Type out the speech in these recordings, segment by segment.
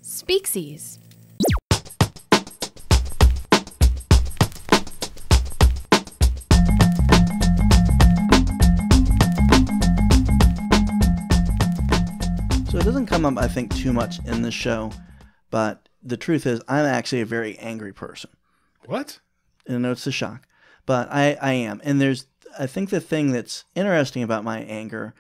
Species. So it doesn't come up, I think, too much in this show, but the truth is I'm actually a very angry person. What? And I know it's a shock, but I am. And I think the thing that's interesting about my anger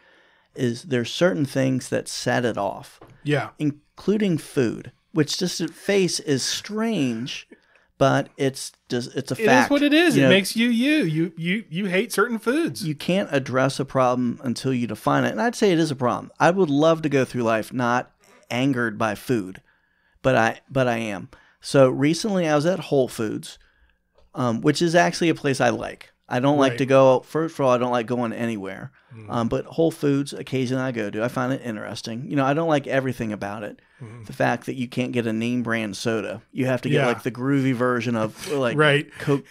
is there's certain things that set it off. Yeah. Including food, which just at face is strange, but it's a fact. It is what it is. You it know, makes you hate certain foods. You can't address a problem until you define it. And I'd say it is a problem. I would love to go through life not angered by food, but I am. So recently I was at Whole Foods, which is actually a place I like. I don't like to go, first of all, I don't like going anywhere. But Whole Foods, occasionally I go to. I find it interesting. You know, I don't like everything about it. The fact that you can't get a name brand soda. You have to get like the groovy version of like Coke,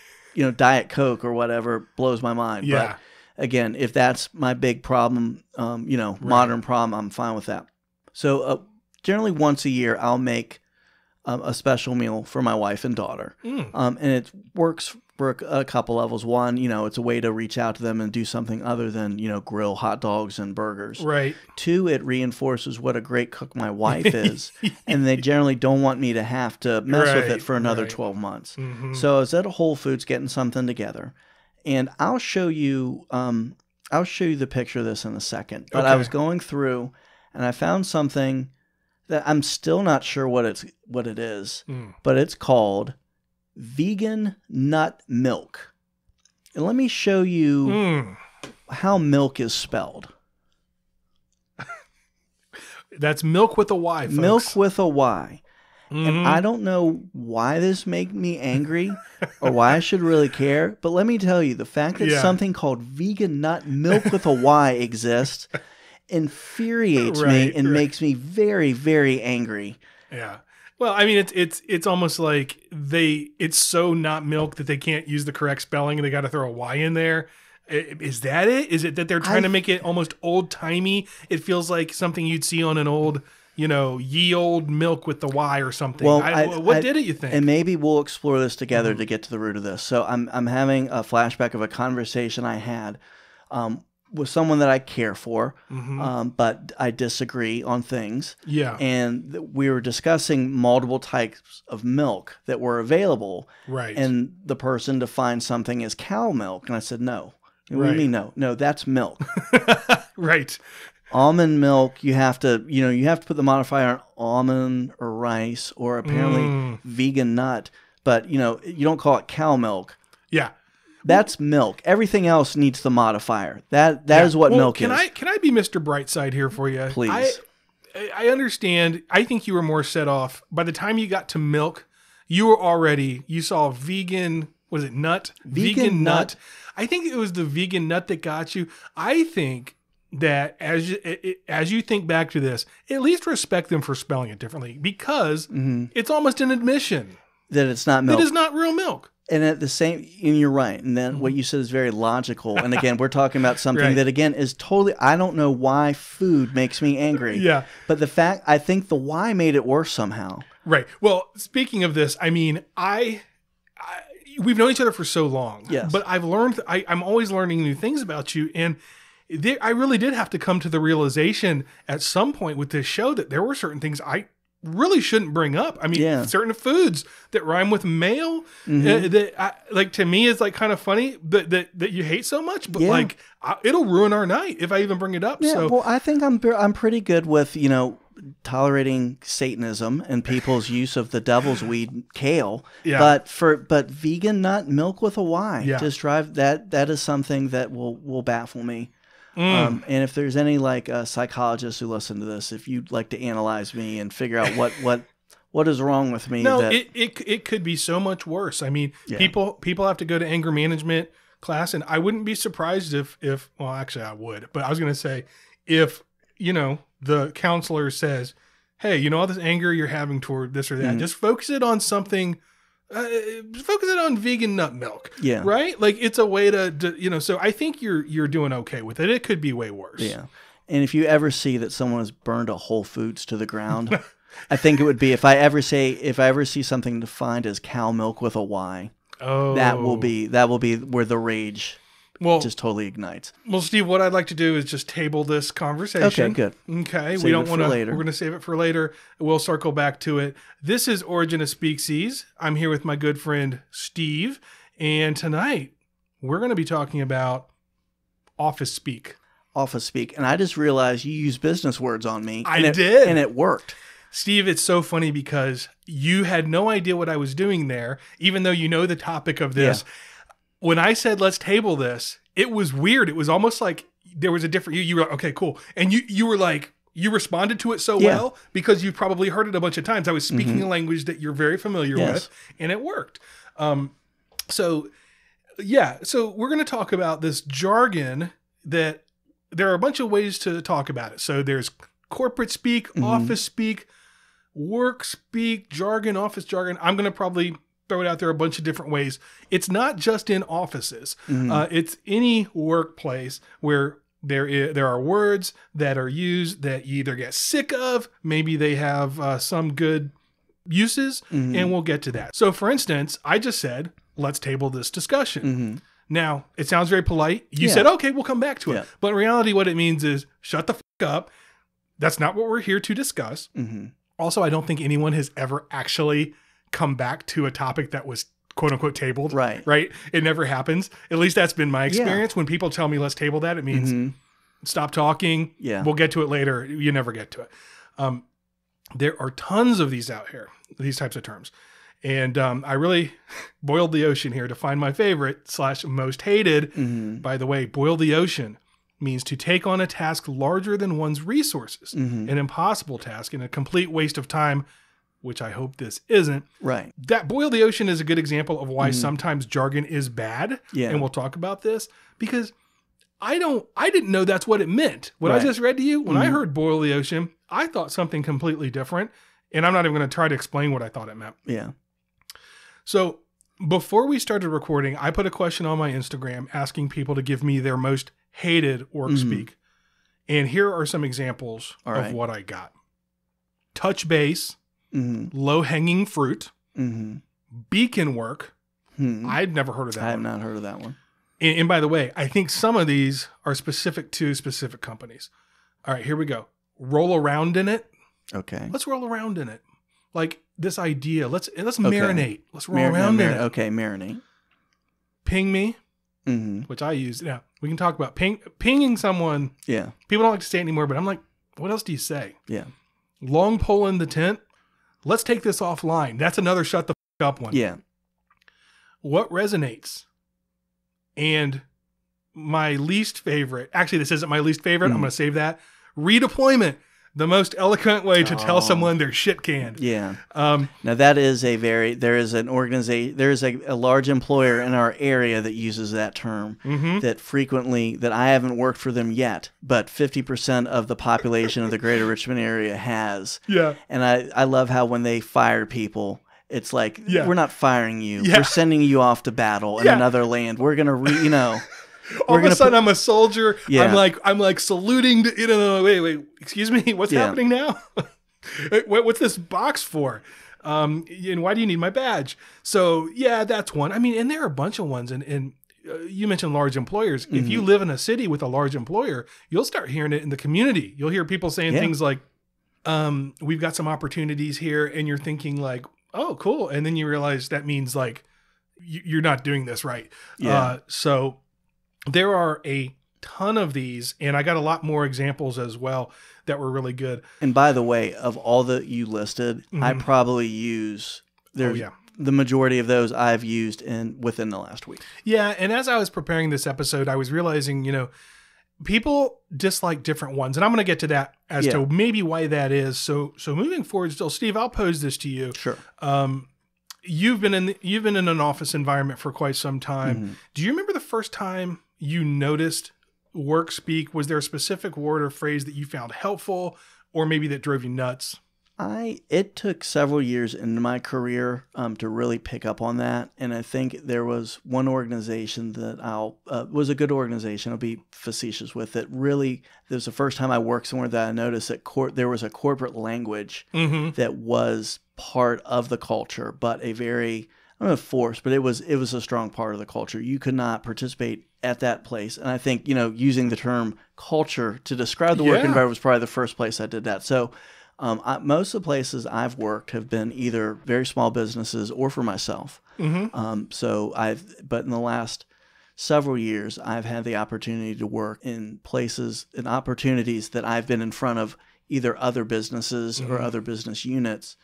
Diet Coke or whatever blows my mind. Yeah. But again, if that's my big problem, modern problem, I'm fine with that. So generally once a year, I'll make a special meal for my wife and daughter. And it works for a couple levels. One, it's a way to reach out to them and do something other than, grill hot dogs and burgers. Right. Two, it reinforces what a great cook my wife is. And they generally don't want me to have to mess with it for another 12 months. So I was at a Whole Foods getting something together. And I'll show you the picture of this in a second. But I was going through and I found something that I'm still not sure what it is, but it's called vegan nut milk. And let me show you how milk is spelled. That's milk with a Y, folks. Milk with a Y. And I don't know why this made me angry or why I should really care, but let me tell you, the fact that something called vegan nut milk with a Y exists infuriates me and makes me very, very angry. Yeah. Well, I mean, it's almost like it's so not milk that they can't use the correct spelling and they got to throw a Y in there. Is that it? Is it that they're trying to make it almost old timey? It feels like something you'd see on an old, ye old milk with the Y or something. Well, what did it, you think? And maybe we'll explore this together to get to the root of this. So I'm having a flashback of a conversation I had with someone that I care for, but I disagree on things. Yeah. And we were discussing multiple types of milk that were available. Right. And the person defined something as cow milk. And I said, no. What do you mean no? No, that's milk. Right. Almond milk, you have to put the modifier on almond or rice or apparently vegan nut, but you don't call it cow milk. Yeah. That's milk. Everything else needs the modifier. That is what milk is. Can I be Mr. Brightside here for you? Please. I understand. I think you were more set off. By the time you got to milk, you saw vegan, was it nut? Vegan nut. I think it was the vegan nut that got you. I think that as you think back to this, at least respect them for spelling it differently because it's almost an admission that it's not milk. It is not real milk. And and you're right. And then what you said is very logical. And again, we're talking about something that again is totally, I don't know why food makes me angry. Yeah. But I think the why made it worse somehow. Right. Well, speaking of this, I mean, we've known each other for so long. Yes. But I've learned, I'm always learning new things about you. And I really did have to come to the realization at some point with this show that there were certain things I really shouldn't bring up. I mean, certain foods that rhyme with male, that to me is like kind of funny that you hate so much, but it'll ruin our night if I even bring it up. Yeah, so, well, I think I'm pretty good with tolerating Satanism and people's use of the devil's weed kale. Yeah. But vegan nut milk with a Y, just drive that is something that will baffle me. And if there's any psychologists who listen to this, if you'd like to analyze me and figure out what is wrong with me, it could be so much worse. I mean, people have to go to anger management class, and I wouldn't be surprised if well, actually I would, but I was going to say if the counselor says, hey, all this anger you're having toward this or that, just focus it on something. Focus it on vegan nut milk. Yeah. Right? Like it's a way to so I think you're doing okay with it. It could be way worse. Yeah. And if you ever see that someone has burned a Whole Foods to the ground, I think it would be if I ever see something defined as cow milk with a Y. Oh, that will be where the rage just totally ignites. Well, Steve, what I'd like to do is just table this conversation. Okay, good. Okay, Save we don't want to. later. We're going to save it for later. We'll circle back to it. This is Origin of Species. I'm here with my good friend Steve, and tonight we're going to be talking about office speak. Office speak, and I just realized you used business words on me. I did, and it worked. Steve, it's so funny because you had no idea what I was doing there, even though you know the topic of this. Yeah. When I said, let's table this, it was weird. It was almost like there was a different, you were like, okay, cool. And you were like, you responded to it so well because you've probably heard it a bunch of times. I was speaking a language that you're very familiar with, and it worked. So we're going to talk about this jargon that there are a bunch of ways to talk about it. So there's corporate speak, office speak, work speak, jargon, office jargon. I'm going to probably throw it out there a bunch of different ways. It's not just in offices. It's any workplace where there are words that are used that you either get sick of, maybe they have some good uses, and we'll get to that. So for instance, I just said, let's table this discussion. Now, it sounds very polite. You said, okay, we'll come back to it. But in reality, what it means is shut the fuck up. That's not what we're here to discuss. Also, I don't think anyone has ever actually come back to a topic that was quote unquote tabled. Right. It never happens. At least that's been my experience. When people tell me let's table that, it means stop talking. We'll get to it later. You never get to it. There are tons of these out here, these types of terms. And I really boiled the ocean here to find my favorite / most hated. By the way, boil the ocean means to take on a task larger than one's resources, an impossible task and a complete waste of time, which I hope this isn't. Right. That boil the ocean is a good example of why sometimes jargon is bad. And we'll talk about this because I didn't know that's what it meant. What I just read to you, when I heard boil the ocean, I thought something completely different. And I'm not even going to try to explain what I thought it meant. Yeah. So before we started recording, I put a question on my Instagram asking people to give me their most hated work speak. And here are some examples of what I got. Touch base, low-hanging fruit, beacon work. I'd never heard of that one. I have not heard of that one. And by the way, I think some of these are specific to specific companies. All right, here we go. Roll around in it. Okay. Let's roll around in it. Like this idea. Let's marinate. Let's roll around in it. Okay, marinate. Ping me, which I use. Yeah, we can talk about pinging someone. Yeah. People don't like to say it anymore, but I'm like, what else do you say? Yeah. Long pole in the tent. Let's take this offline. That's another shut the f up one. Yeah. What resonates? And my least favorite, actually, this isn't my least favorite. I'm going to save that. Redeployment. The most eloquent way to tell someone they're shit canned. Yeah. Now that is there is an organization, there is a large employer in our area that uses that term that frequently, that I haven't worked for them yet, but 50% of the population of the greater Richmond area has. Yeah. And I love how when they fire people, it's like, we're not firing you. Yeah. We're sending you off to battle in another land. We're going to, all of a sudden, I'm a soldier. Yeah. I'm like saluting. Wait. Excuse me. What's happening now? What's this box for? And why do you need my badge? So that's one. I mean, and there are a bunch of ones. And you mentioned large employers. If you live in a city with a large employer, you'll start hearing it in the community. You'll hear people saying things like, "We've got some opportunities here," and you're thinking like, "Oh, cool," and then you realize that means like you're not doing this right. Yeah. So. There are a ton of these, and I got a lot more examples as well that were really good. And by the way, of all that you listed, I probably use the majority of those I've used within the last week. Yeah, and as I was preparing this episode, I was realizing, people dislike different ones, and I'm going to get to that as to maybe why that is. So moving forward, still, Steve, I'll pose this to you. Sure. You've been in an office environment for quite some time. Do you remember the first time you noticed work speak? Was there a specific word or phrase that you found helpful or maybe that drove you nuts? It took several years in my career to really pick up on that, and I think there was one organization that was a good organization. I'll be facetious with it. Really, this was the first time I worked somewhere that I noticed that there was a corporate language that was part of the culture, but a very, I don't know if forced, but it was a strong part of the culture. You could not participate at that place, and I think using the term culture to describe the work environment was probably the first place I did that. So. Most of the places I've worked have been either very small businesses or for myself. But in the last several years, I've had the opportunity to work in places and opportunities that I've been in front of either other businesses or other business units,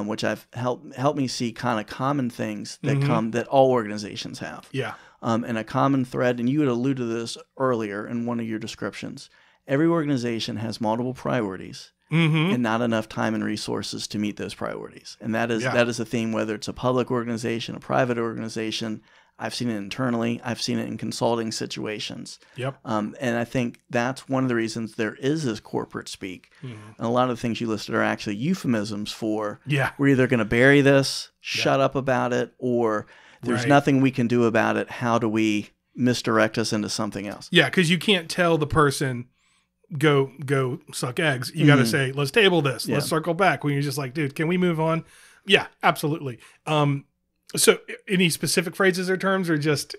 which I've helped me see kind of common things that that all organizations have. Yeah. And a common thread, and you had alluded to this earlier in one of your descriptions. Every organization has multiple priorities. And not enough time and resources to meet those priorities. And that is a theme, whether it's a public organization, a private organization. I've seen it internally. I've seen it in consulting situations. Yep. And I think that's one of the reasons there is this corporate speak. And a lot of the things you listed are actually euphemisms for, we're either going to bury this, shut up about it, or there's nothing we can do about it. How do we misdirect us into something else? Yeah, because you can't tell the person, go suck eggs. You got to say, let's table this. Let's circle back. When you're just like, dude, can we move on? Yeah, absolutely. So any specific phrases or terms or just,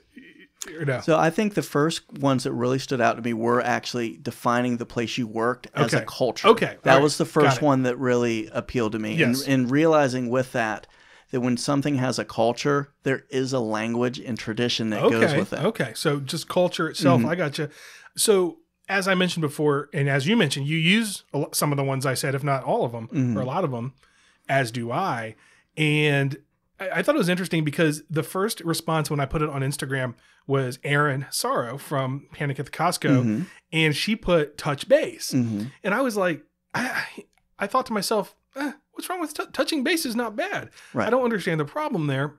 no? So I think the first ones that really stood out to me were actually defining the place you worked as a culture. Okay. That was the first one that really appealed to me. Yes. And realizing with that when something has a culture, there is a language and tradition that goes with it. Okay. So just culture itself. I got you. So, as I mentioned before, and as you mentioned, you use some of the ones I said, if not all of them, or a lot of them, as do I. And I thought it was interesting because the first response when I put it on Instagram was Erin Sorrow from Panic at the Costco, and she put touch base. And I was like, I thought to myself, what's wrong with touching base is not bad. I don't understand the problem there.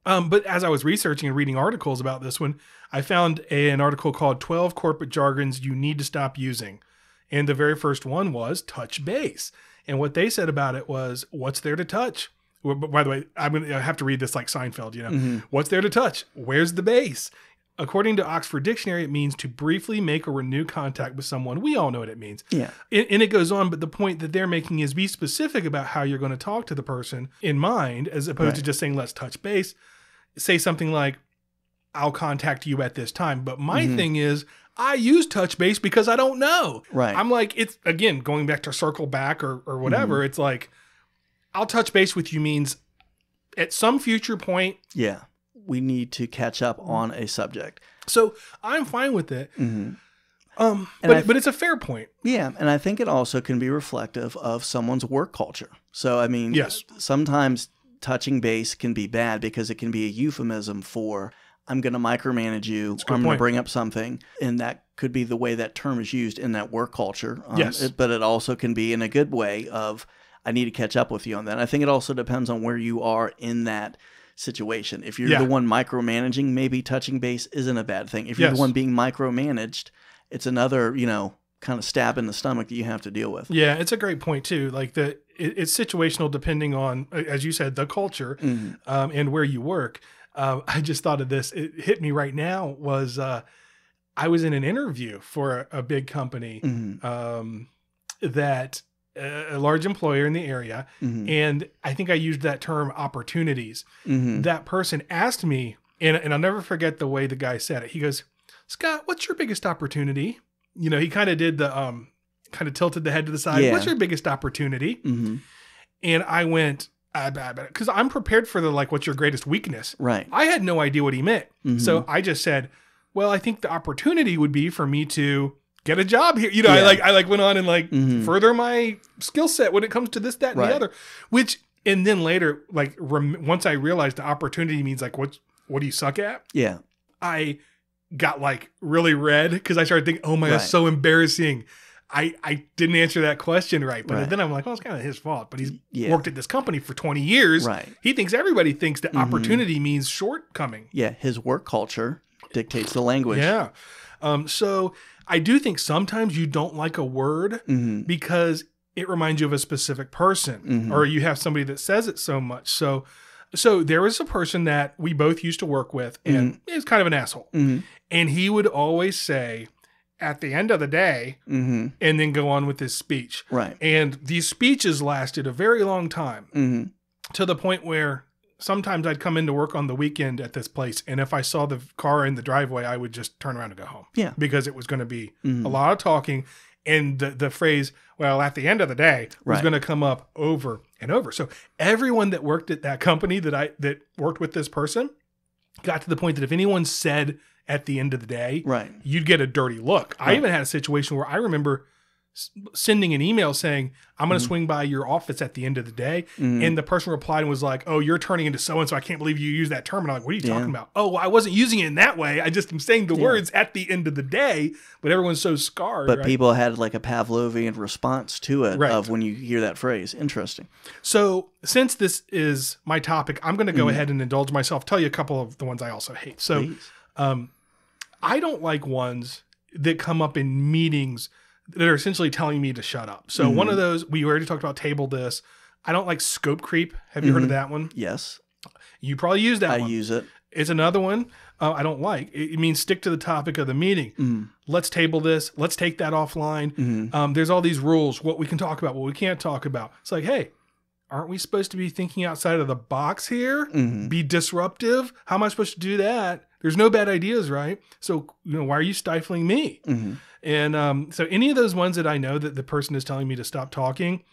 But as I was researching and reading articles about this one, I found an article called 12 Corporate Jargons You Need to Stop Using. And the very first one was touch base. And what they said about it was, what's there to touch? Well, by the way, I have to read this like Seinfeld, What's there to touch? Where's the base? According to Oxford Dictionary, it means to briefly make or renew contact with someone. We all know what it means. Yeah. And it goes on, but the point that they're making is be specific about how you're going to talk to the person in mind, as opposed to just saying, let's touch base. Say something like, I'll contact you at this time. But my thing is, I use touch base because I don't know. I'm like, it's, again, going back to circle back or whatever. It's like, I'll touch base with you means at some future point. Yeah. We need to catch up on a subject. So I'm fine with it. But it's a fair point. Yeah. And I think it also can be reflective of someone's work culture. So, I mean, sometimes touching base can be bad because it can be a euphemism for, I'm going to micromanage you, I'm going to bring up something. And that could be the way that term is used in that work culture. But it also can be in a good way of, I need to catch up with you on that. I think it also depends on where you are in that situation. If you're the one micromanaging, maybe touching base isn't a bad thing. If you're the one being micromanaged, it's another, kind of stab in the stomach that you have to deal with. Yeah, it's a great point too. Like it's situational depending on, as you said, the culture and where you work. I just thought of this. It hit me right now was I was in an interview for a big company that a large employer in the area. And I think I used that term opportunities. That person asked me, and I'll never forget the way the guy said it. He goes, Scott, what's your biggest opportunity? He kind of did the, kind of tilted the head to the side. Yeah. What's your biggest opportunity? And I went, because I'm prepared for the, like, what's your greatest weakness? Right. I had no idea what he meant. So I just said, well, I think the opportunity would be for me to get a job here. I went on and further my skill set when it comes to this, that, and the other, and then later, once I realized the opportunity means like, what do you suck at? Yeah. I got really red because I started thinking, oh my God, so embarrassing. I didn't answer that question right. But then I'm like, well, it's kind of his fault. But he's worked at this company for 20 years. Right. He thinks everybody thinks that opportunity means shortcoming. Yeah. His work culture dictates the language. Yeah. So I do think sometimes you don't like a word because it reminds you of a specific person, or you have somebody that says it so much. So there was a person that we both used to work with, and he was kind of an asshole. And he would always say, at the end of the day, and then go on with his speech. Right. And these speeches lasted a very long time, to the point where sometimes I'd come into work on the weekend at this place, and if I saw the car in the driveway, I would just turn around and go home. Yeah. Because it was going to be a lot of talking, and the phrase, well, at the end of the day, was going to come up over and over. So everyone that worked at that company that worked with this person got to the point that if anyone said at the end of the day, you'd get a dirty look. I even had a situation where I remember sending an email saying, I'm going to swing by your office at the end of the day. And the person replied and was like, oh, you're turning into so-and-so. I can't believe you use that term. And I'm like, what are you talking about? Oh, well, I wasn't using it in that way. I just am saying the words at the end of the day, but everyone's so scarred. But people had like a Pavlovian response to it of when you hear that phrase. Interesting. So since this is my topic, I'm going to go ahead and indulge myself, tell you a couple of the ones I also hate. So I don't like ones that come up in meetings that are essentially telling me to shut up. So one of those, we already talked about table this. I don't like scope creep. Have you heard of that one? Yes. You probably use that one. I use it. It's another one I don't like. It means stick to the topic of the meeting. Let's table this. Let's take that offline. There's all these rules, what we can talk about, what we can't talk about. It's like, hey, aren't we supposed to be thinking outside of the box here? Be disruptive? How am I supposed to do that? There's no bad ideas, right? So, why are you stifling me? And so any of those ones that I know that the person is telling me to stop talking,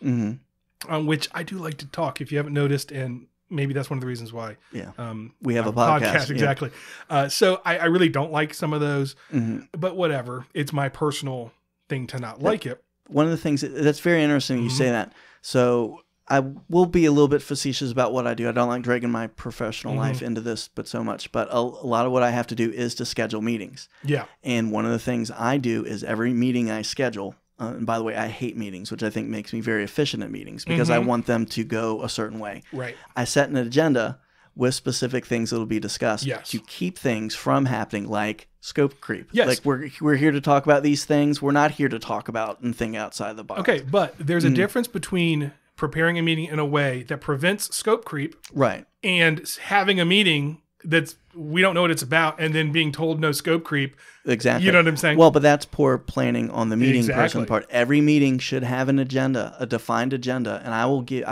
which I do like to talk, if you haven't noticed, and maybe that's one of the reasons why. We have a podcast. Exactly. So I really don't like some of those, but whatever. It's my personal thing to not like it. One of the things that's very interesting you say that. So I will be a little bit facetious about what I do. I don't like dragging my professional life into this, but so much. But a lot of what I have to do is to schedule meetings. Yeah. And one of the things I do is every meeting I schedule, and by the way, I hate meetings, which I think makes me very efficient at meetings because I want them to go a certain way. Right. I set an agenda with specific things that will be discussed to keep things from happening, like scope creep. Yes. Like we're here to talk about these things. We're not here to talk about and think outside the box. Okay, but there's a difference between preparing a meeting in a way that prevents scope creep, and having a meeting that's we don't know what it's about, and then being told no scope creep. Exactly. You know what I'm saying? Well, but that's poor planning on the meeting person part. Every meeting should have an agenda, a defined agenda, and I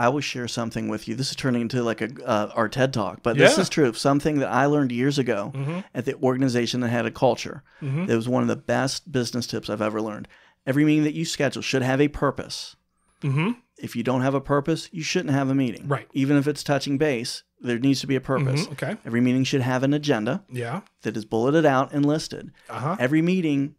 will share something with you. This is turning into like our TED Talk, but this is true. Something that I learned years ago at the organization that had a culture. It was one of the best business tips I've ever learned. Every meeting that you schedule should have a purpose. If you don't have a purpose, you shouldn't have a meeting. Right. Even if it's touching base, there needs to be a purpose. Okay. Every meeting should have an agenda that is bulleted out and listed. Every meeting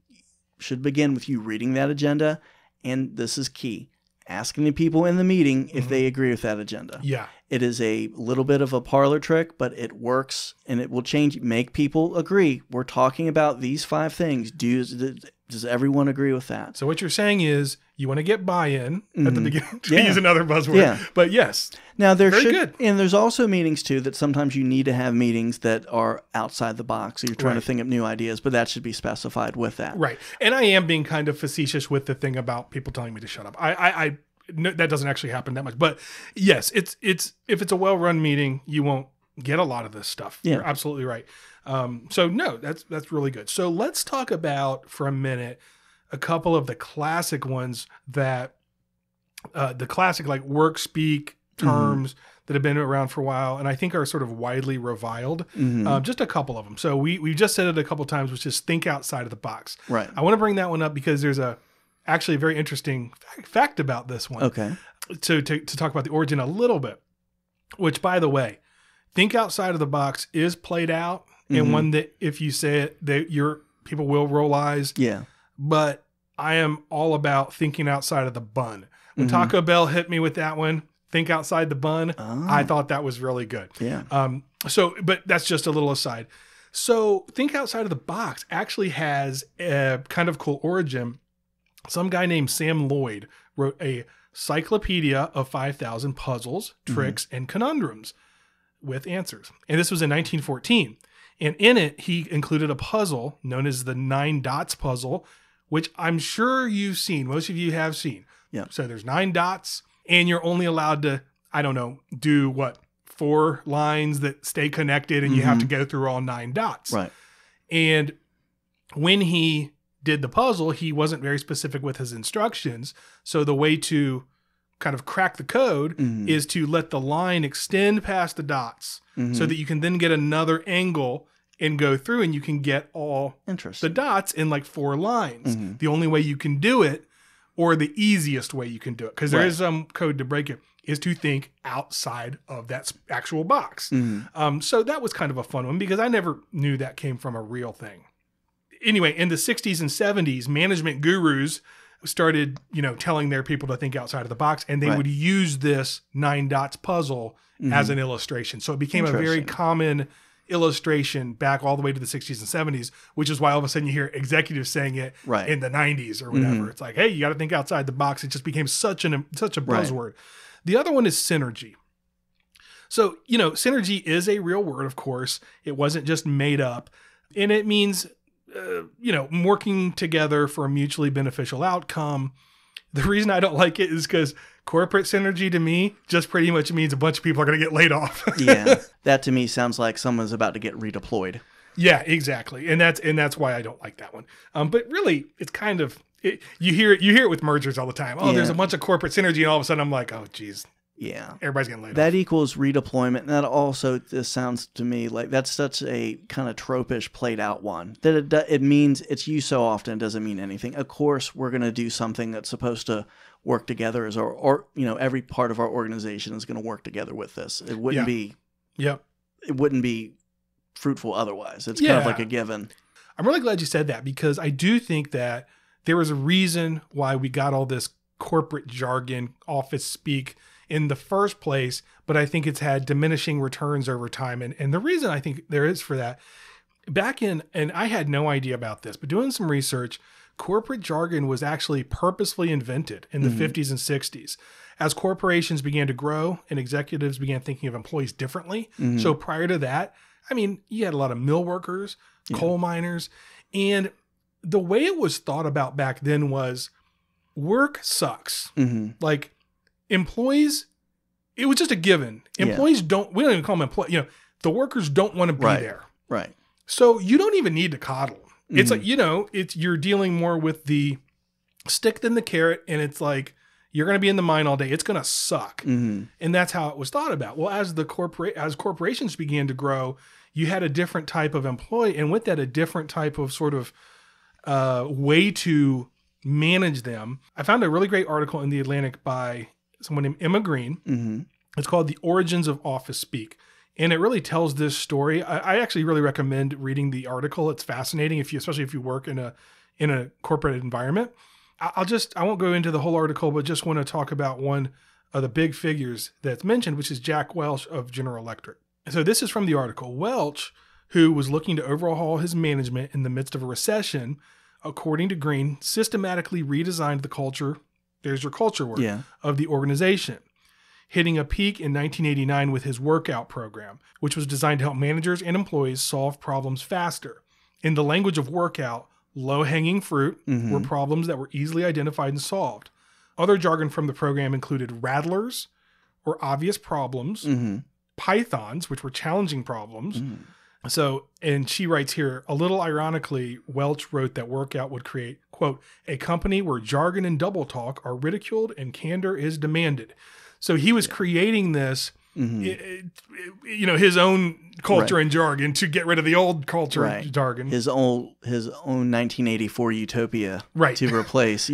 should begin with you reading that agenda, and this is key, asking the people in the meeting if they agree with that agenda. Yeah. It is a little bit of a parlor trick, but it works, and it will make people agree. We're talking about these 5 things. Does everyone agree with that? So what you're saying is you want to get buy-in at the beginning, to use another buzzword. But yes. Now and there's also meetings too that sometimes you need to have meetings that are outside the box. So you're trying to think of new ideas, but that should be specified with that. Right. And I am being kind of facetious with the thing about people telling me to shut up. I no, that doesn't actually happen that much. But yes, it's if it's a well-run meeting, you won't get a lot of this stuff. Yeah. You're absolutely right. So no, that's really good. So let's talk about for a minute a couple of the classic ones that the classic like work speak terms that have been around for a while and I think are sort of widely reviled. Just a couple of them. So we just said it a couple times, which is think outside of the box. Right. I want to bring that one up because there's actually a very interesting fact about this one. Okay. To talk about the origin a little bit, which by the way, think outside of the box is played out and one that if you say it, that your people will roll eyes. Yeah. But I am all about thinking outside of the bun. When Taco Bell hit me with that one, think outside the bun, I thought that was really good. Yeah. But that's just a little aside. So think outside of the box actually has a kind of cool origin. Some guy named Sam Lloyd wrote a cyclopedia of 5,000 puzzles, tricks, and conundrums with answers. And this was in 1914. And in it, he included a puzzle known as the 9 dots puzzle, which I'm sure you've seen. Most of you have seen. Yeah. So there's 9 dots, and you're only allowed to, I don't know, do what, 4 lines that stay connected, and you have to go through all 9 dots. Right. And when he did the puzzle, he wasn't very specific with his instructions. So the way to kind of crack the code is to let the line extend past the dots so that you can then get another angle and go through, and you can get all the dots in like 4 lines. The only way you can do it, or the easiest way you can do it, because there is some code to break it, is to think outside of that actual box. So that was kind of a fun one, because I never knew that came from a real thing. Anyway, in the 60s and 70s, management gurus started, telling their people to think outside of the box, and they would use this 9 dots puzzle as an illustration. So it became a very common illustration back all the way to the 60s and 70s, which is why all of a sudden you hear executives saying it in the 90s or whatever. It's like, hey, you got to think outside the box. It just became such a buzzword. The other one is synergy. So, synergy is a real word, of course. It wasn't just made up. And it means, working together for a mutually beneficial outcome. The reason I don't like it is because corporate synergy to me just pretty much means a bunch of people are going to get laid off. Yeah. That to me sounds like someone's about to get redeployed. Yeah, exactly. And that's why I don't like that one. But really, it's kind of, you hear it with mergers all the time. Oh, there's a bunch of corporate synergy, and all of a sudden I'm like, oh, geez. Yeah. Everybody's getting laid off. That equals redeployment. And that also, this sounds to me like that's such a kind of tropish played out one. That it means it's used so often, it doesn't mean anything. Of course, we're going to do something that's supposed to work together as every part of our organization is going to work together with this. It wouldn't be, it wouldn't be fruitful otherwise. It's kind of like a given. I'm really glad you said that, because I do think that there was a reason why we got all this corporate jargon, office speak in the first place, but I think it's had diminishing returns over time. And the reason I think there is for that, and I had no idea about this, but doing some research, corporate jargon was actually purposefully invented in the 50s and 60s as corporations began to grow and executives began thinking of employees differently. So prior to that, I mean, you had a lot of mill workers, coal miners, and the way it was thought about back then was work sucks. Like employees, it was just a given. Employees we don't even call them employees. The workers don't want to be there. Right. So you don't even need to coddle. It's like, you're dealing more with the stick than the carrot. And it's like, you're going to be in the mine all day. It's going to suck. And that's how it was thought about. Well, as corporations began to grow, you had a different type of employee. And with that, a different type of sort of way to manage them. I found a really great article in The Atlantic by someone named Emma Green. It's called The Origins of Office Speak. And it really tells this story. I actually really recommend reading the article. It's fascinating, especially if you work in a corporate environment. I won't go into the whole article, but just want to talk about one of the big figures that's mentioned, which is Jack Welch of General Electric. So this is from the article. Welch, who was looking to overhaul his management in the midst of a recession, according to Green, systematically redesigned the culture. There's your culture word of the organization, hitting a peak in 1989 with his workout program, which was designed to help managers and employees solve problems faster. In the language of workout, low-hanging fruit were problems that were easily identified and solved. Other jargon from the program included rattlers, or obvious problems, pythons, which were challenging problems. So, and she writes here, a little ironically, Welch wrote that workout would create, quote, a company where jargon and double talk are ridiculed and candor is demanded. So he was creating this, his own culture and jargon to get rid of the old culture and jargon. His own 1984 utopia to replace,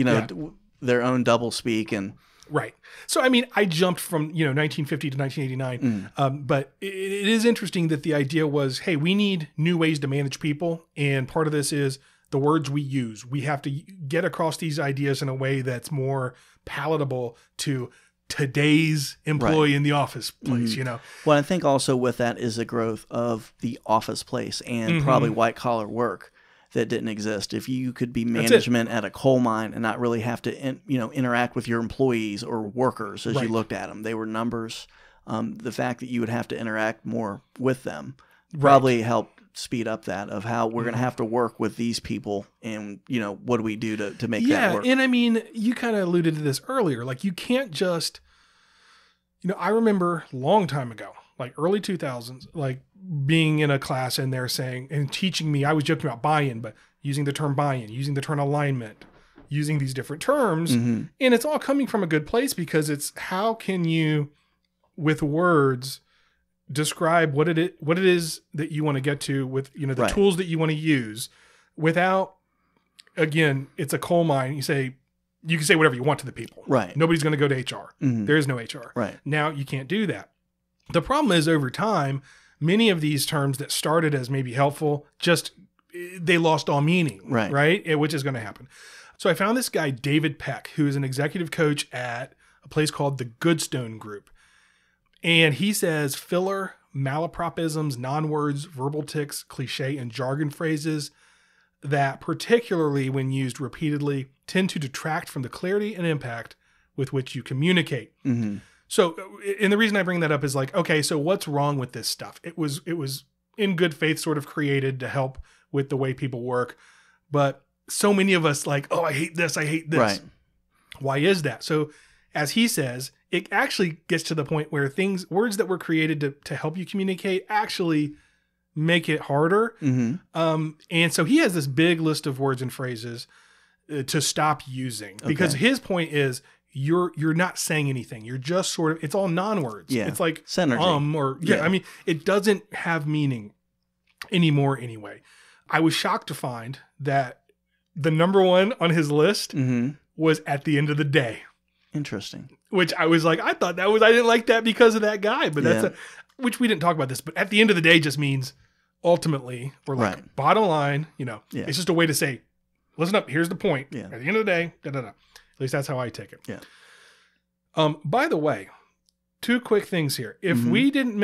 their own double speak and. Right. So, I mean, I jumped from, 1950 to 1989. But it is interesting that the idea was, hey, we need new ways to manage people. And part of this is the words we use. We have to get across these ideas in a way that's more palatable to today's employee in the office place, Well, I think also with that is the growth of the office place and probably white collar work that didn't exist. If you could be management at a coal mine and not really have to, interact with your employees or workers as you looked at them, they were numbers. The fact that you would have to interact more with them probably helped speed up that of how we're going to have to work with these people and, what do we do to make that work? Yeah. And I mean, you kind of alluded to this earlier. Like you can't just, I remember a long time ago, like early 2000s, like being in a class and they're saying and teaching me, I was joking about buy-in, but using the term buy-in, using the term alignment, using these different terms. And it's all coming from a good place because it's how can you, with words, describe what it is that you want to get to with, the tools that you want to use without, again, it's a coal mine. You can say whatever you want to the people. Right. Nobody's going to go to HR. There is no HR. Right. Now you can't do that. The problem is over time, many of these terms that started as maybe helpful, they lost all meaning. Right. Which is going to happen. So I found this guy, David Peck, who is an executive coach at a place called the Goodstone Group. And he says filler, malapropisms, non-words, verbal tics, cliche, and jargon phrases that particularly when used repeatedly tend to detract from the clarity and impact with which you communicate. So, and the reason I bring that up is like, okay, so what's wrong with this stuff? It was in good faith sort of created to help with the way people work. But so many of us like, oh, I hate this. Right. Why is that? So as he says, it actually gets to the point where words that were created to help you communicate actually make it harder. And so he has this big list of words and phrases to stop using because his point is you're not saying anything. You're just sort of, it's all non-words. Yeah. It's like synergy. I mean, it doesn't have meaning anymore anyway. I was shocked to find that the number one on his list was at the end of the day. Interesting. Which I was like, I didn't like that because of that guy, but which we didn't talk about this, but at the end of the day just means ultimately we're like bottom line, it's just a way to say, listen up, here's the point. Yeah. At the end of the day, At least that's how I take it. Yeah. By the way, two quick things here. If I didn't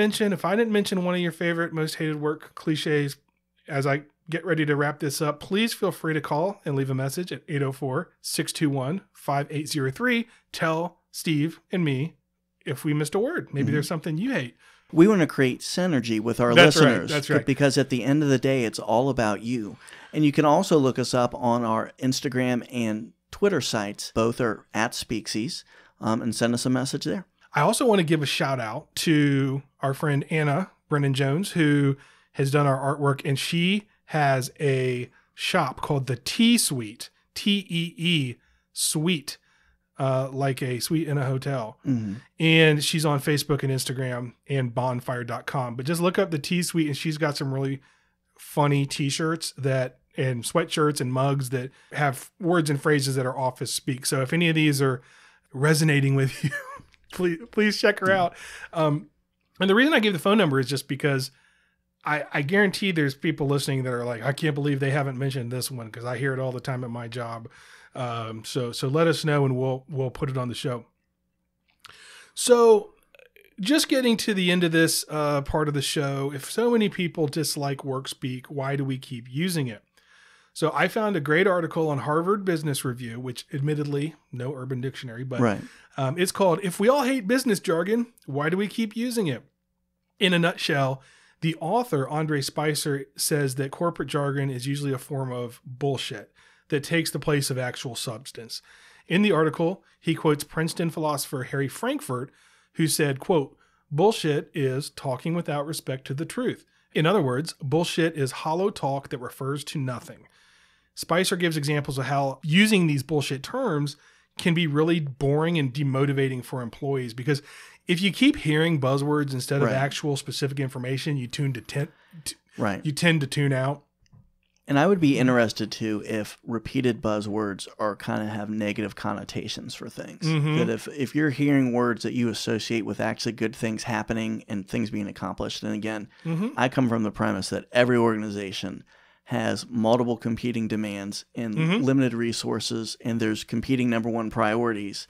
mention one of your favorite most hated work cliches as I get ready to wrap this up, please feel free to call and leave a message at 804-621-5803. Tell Steve and me if we missed a word. Maybe there's something you hate. We want to create synergy with our listeners. That's right. Because at the end of the day, it's all about you. And you can also look us up on our Instagram and Twitter sites. Both are at Species, and send us a message there. I also want to give a shout out to our friend Anna Brennan Jones, who has done our artwork, and she has a shop called the Tea Suite, Tee Suite, like a suite in a hotel. And she's on Facebook and Instagram and bonfire.com. But just look up the Tea Suite, and she's got some really funny t-shirts and sweatshirts and mugs that have words and phrases that are office speak. So if any of these are resonating with you, please check her out. And the reason I give the phone number is just because I guarantee there's people listening that are like, I can't believe they haven't mentioned this one because I hear it all the time at my job. So let us know and we'll put it on the show. So just getting to the end of this part of the show, if so many people dislike work speak, why do we keep using it? So I found a great article on Harvard Business Review, which admittedly, no Urban Dictionary, but it's called, If We All Hate Business Jargon, Why Do We Keep Using It? In a nutshell, the author, Andre Spicer, says that corporate jargon is usually a form of bullshit that takes the place of actual substance. In the article, he quotes Princeton philosopher Harry Frankfurt, who said, quote, bullshit is talking without respect to the truth. In other words, bullshit is hollow talk that refers to nothing. Spicer gives examples of how using these bullshit terms can be really boring and demotivating for employees because if you keep hearing buzzwords instead of actual specific information, you tend to tune out. And I would be interested too if repeated buzzwords are kind of have negative connotations for things. That if you're hearing words that you associate with actually good things happening and things being accomplished, then again, I come from the premise that every organization has multiple competing demands and limited resources, and there's competing number one priorities.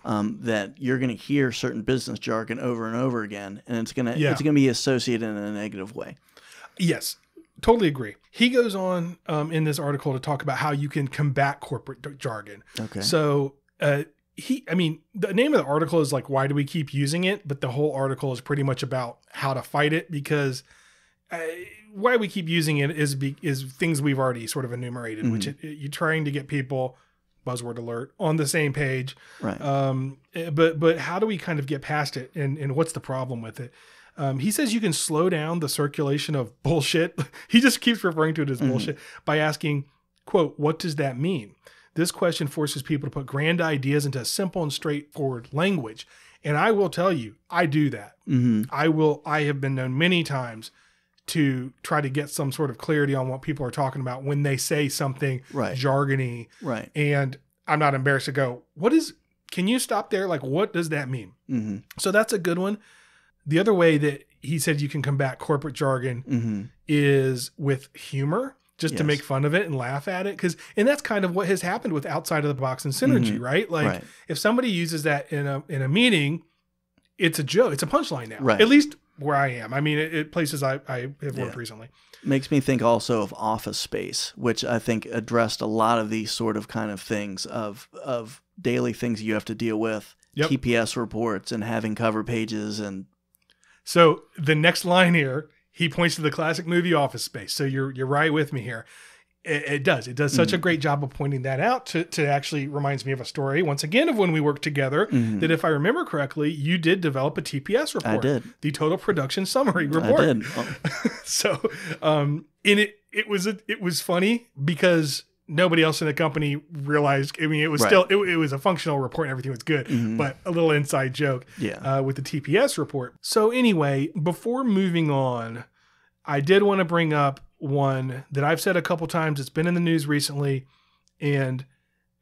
That you're going to hear certain business jargon over and over again, and it's going to be associated in a negative way. Yes, totally agree. He goes on in this article to talk about how you can combat corporate jargon. Okay. So the name of the article is like, why do we keep using it? But the whole article is pretty much about how to fight it because why we keep using it is things we've already sort of enumerated, which you're trying to get people, buzzword alert, on the same page. Right. But how do we kind of get past it, and what's the problem with it? He says you can slow down the circulation of bullshit. He just keeps referring to it as bullshit by asking, quote, what does that mean? This question forces people to put grand ideas into simple and straightforward language. And I will tell you, I do that. I have been known many times to try to get some sort of clarity on what people are talking about when they say something jargony. Right. And I'm not embarrassed to go, can you stop there? Like, what does that mean? So that's a good one. The other way that he said you can combat corporate jargon is with humor, just to make fun of it and laugh at it. And that's kind of what has happened with Outside of the Box and Synergy, right? Like if somebody uses that in a meeting, it's a joke. It's a punchline now, at least where I am. I mean, it places I have worked recently. Makes me think also of Office Space, which I think addressed a lot of these sort of kind of things of daily things you have to deal with, TPS reports and having cover pages. And so the next line here, he points to the classic movie Office Space. So you're right with me here. It does such a great job of pointing that out to actually reminds me of a story, once again, of when we worked together, that if I remember correctly, you did develop a TPS report. I did. The Total Production Summary report. I did. So, it was funny because nobody else in the company realized, I mean, it was still, it was a functional report and everything was good, but a little inside joke with the TPS report. So anyway, before moving on, I did want to bring up one that I've said a couple times. It's been in the news recently. And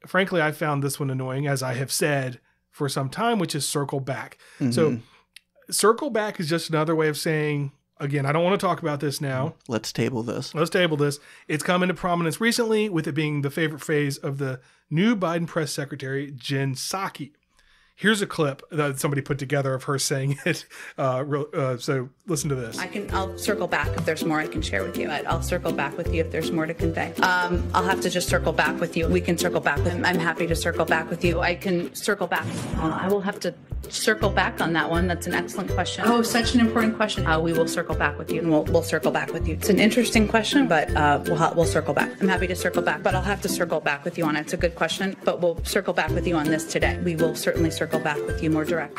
frankly, I found this one annoying, as I have said for some time, which is circle back. So circle back is just another way of saying, again, I don't want to talk about this now. Let's table this. It's come into prominence recently, with it being the favorite phrase of the new Biden press secretary, Jen Psaki. Here's a clip that somebody put together of her saying it. So listen to this. I'll circle back if there's more I can share with you. I'll circle back with you if there's more to convey. I'll have to just circle back with you. We can circle back with. I'm happy to circle back with you. I can circle back. I will have to circle back on that one. That's an excellent question. Oh, such an important question. We will circle back with you, and we'll circle back with you. It's an interesting question, but we'll circle back. I'm happy to circle back, but I'll have to circle back with you on it. It's a good question, but we'll circle back with you on this today. We will certainly circle back with you more direct.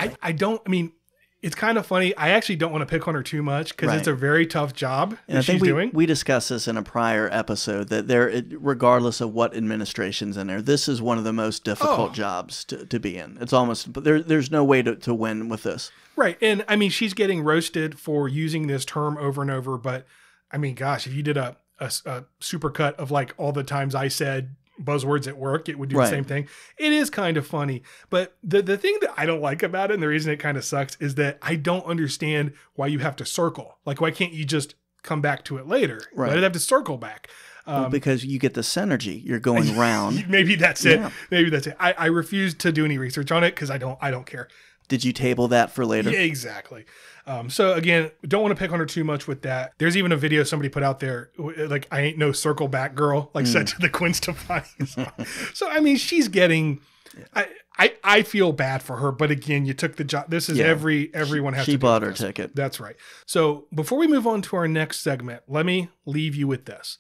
It's kind of funny. I actually don't want to pick on her too much because it's a very tough job that she's doing. We discussed this in a prior episode that regardless of what administration's in there, this is one of the most difficult jobs to be in. It's almost, but there's no way to win with this. Right. And I mean, she's getting roasted for using this term over and over. But I mean, gosh, if you did a supercut of like all the times I said buzzwords at work, it would do the same thing. It is kind of funny. But the thing that I don't like about it, and the reason it kind of sucks, is that I don't understand why you have to circle. Like, why can't you just come back to it later? Why do they have to circle back? Because you get the synergy. You're going round. Maybe that's it. Maybe that's it. I refuse to do any research on it because I don't care. Did you table that for later? Yeah, exactly. So again, don't want to pick on her too much with that. There's even a video somebody put out there, like, I ain't no circle back girl, like said to the Gwen Stefani. So, I mean, she's getting, I feel bad for her, but again, you took the job. This is everyone has to do. She bought her ticket. That's right. So before we move on to our next segment, let me leave you with this.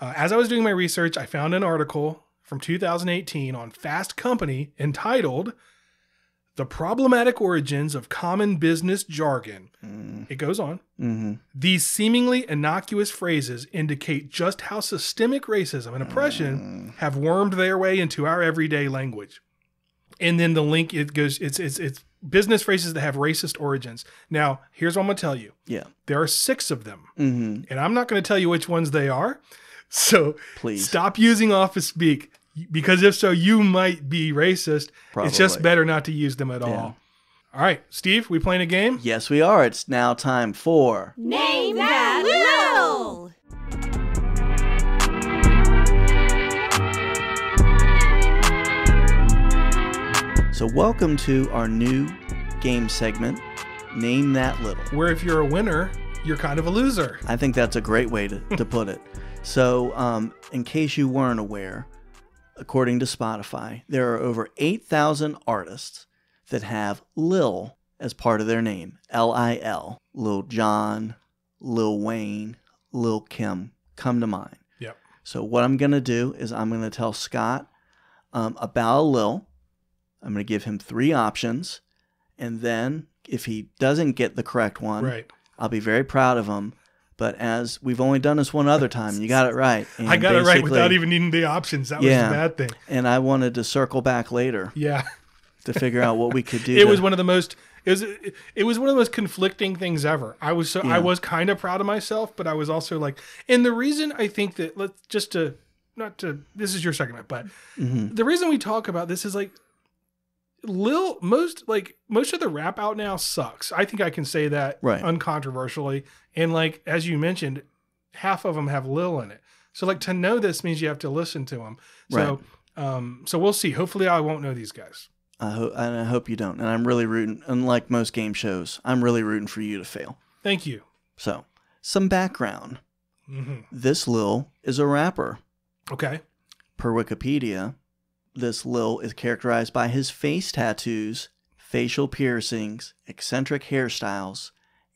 As I was doing my research, I found an article from 2018 on Fast Company entitled "The Problematic Origins of Common Business Jargon." It goes on. These seemingly innocuous phrases indicate just how systemic racism and oppression have wormed their way into our everyday language. And then the link, it goes, it's business phrases that have racist origins. Now, here's what I'm going to tell you. There are 6 of them. And I'm not going to tell you which ones they are. So please stop using office speak. Because if so, you might be racist. Probably. It's just better not to use them at all. All right, Steve, we playing a game? Yes, we are. It's now time for Name That Lil. So welcome to our new game segment, Name That Little. Where if you're a winner, you're kind of a loser. I think that's a great way to put it. So in case you weren't aware, according to Spotify, there are over 8,000 artists that have Lil as part of their name. Lil. Lil Jon, Lil Wayne, Lil Kim come to mind. Yep. So what I'm going to do is I'm going to tell Scott about Lil. I'm going to give him 3 options. And then if he doesn't get the correct one, right, I'll be very proud of him. But as we've only done this one other time, you got it right. And I got it right without even needing the options. That was the bad thing. And I wanted to circle back later. Yeah. To figure out what we could do. It was one of the most conflicting things ever. I was kind of proud of myself, but I was also like, and the reason I think that this is your segment, but the reason we talk about this is like most of the rap out now sucks. I think I can say that uncontroversially. And like, as you mentioned, half of them have Lil in it. So like to know this means you have to listen to them. So, so we'll see. Hopefully I won't know these guys. I hope you don't. And I'm really rooting, unlike most game shows, I'm really rooting for you to fail. Thank you. So some background. This Lil is a rapper. Okay. Per Wikipedia, this Lil is characterized by his face tattoos, facial piercings, eccentric hairstyles,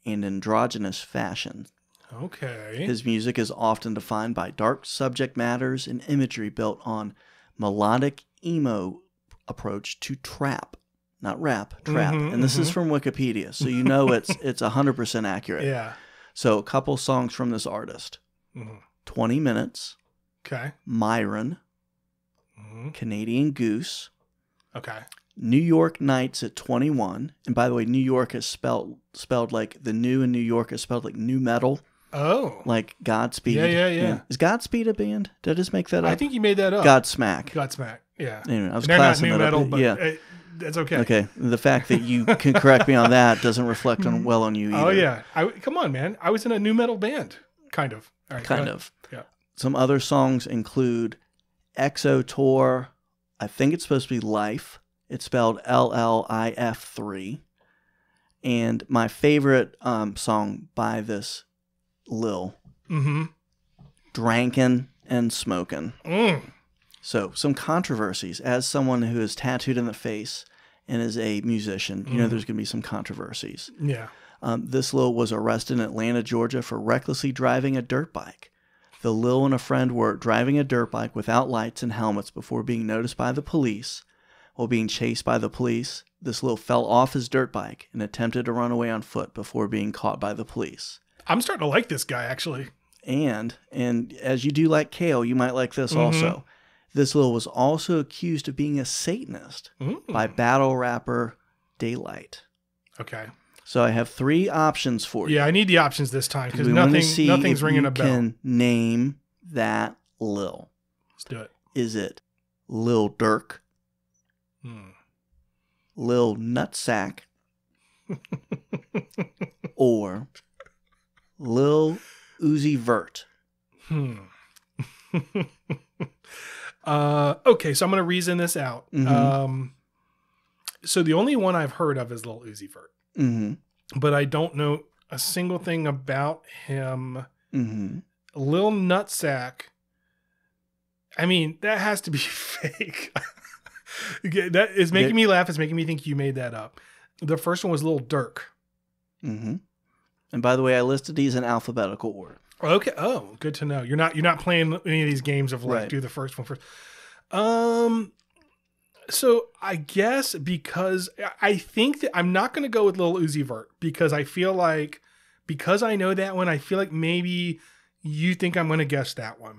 and androgynous fashion. Okay. His music is often defined by dark subject matters and imagery built on melodic emo approach to trap, not rap, trap. And this is from Wikipedia, so you know it's 100% accurate. Yeah. So a couple songs from this artist. 20 Minutes. Okay. Myron. Canadian Goose. Okay. New York Nights at 21. And by the way, New York is spelled like the new in New York is spelled like new metal. Oh. Like Godspeed. Yeah. Is Godspeed a band? Did I just make that up? I think you made that up. Godsmack. Yeah. Anyway, I was they're not new that metal, up. but that's okay. Okay. The fact that you can correct me on that doesn't reflect well on you either. Oh, yeah. Come on, man. I was in a new metal band. Kind of. All right, kind of. Yeah. Some other songs include EXO Tour. I think it's supposed to be Life. It's spelled LLIF3. And my favorite song by this Lil, Drankin' and Smokin'. So some controversies. As someone who is tattooed in the face and is a musician, you know there's going to be some controversies. Yeah. This Lil was arrested in Atlanta, Georgia for recklessly driving a dirt bike. The Lil and a friend were driving a dirt bike without lights and helmets before being noticed by the police. While being chased by the police, this Lil fell off his dirt bike and attempted to run away on foot before being caught by the police. I'm starting to like this guy, actually. And as you do like Kale, you might like this also. This Lil was also accused of being a Satanist by battle rapper Daylight. Okay. So I have 3 options for you. Yeah, I need the options this time because nothing's ringing a bell. You can name that Lil. Let's do it. Is it Lil Durk? Lil Nutsack? Or Lil Uzi Vert? Okay, so I'm going to reason this out. So the only one I've heard of is Lil Uzi Vert. But I don't know a single thing about him. Lil Nutsack. I mean, that has to be fake. That is making me laugh. It's making me think you made that up. The first one was Lil Durk. And by the way, I listed these in alphabetical order. Okay. Oh, good to know. You're not playing any of these games of like do the first one first. So I guess because I think that I'm not going to go with Lil Uzi Vert because I feel like because I know that one, I feel like maybe you think I'm going to guess that one.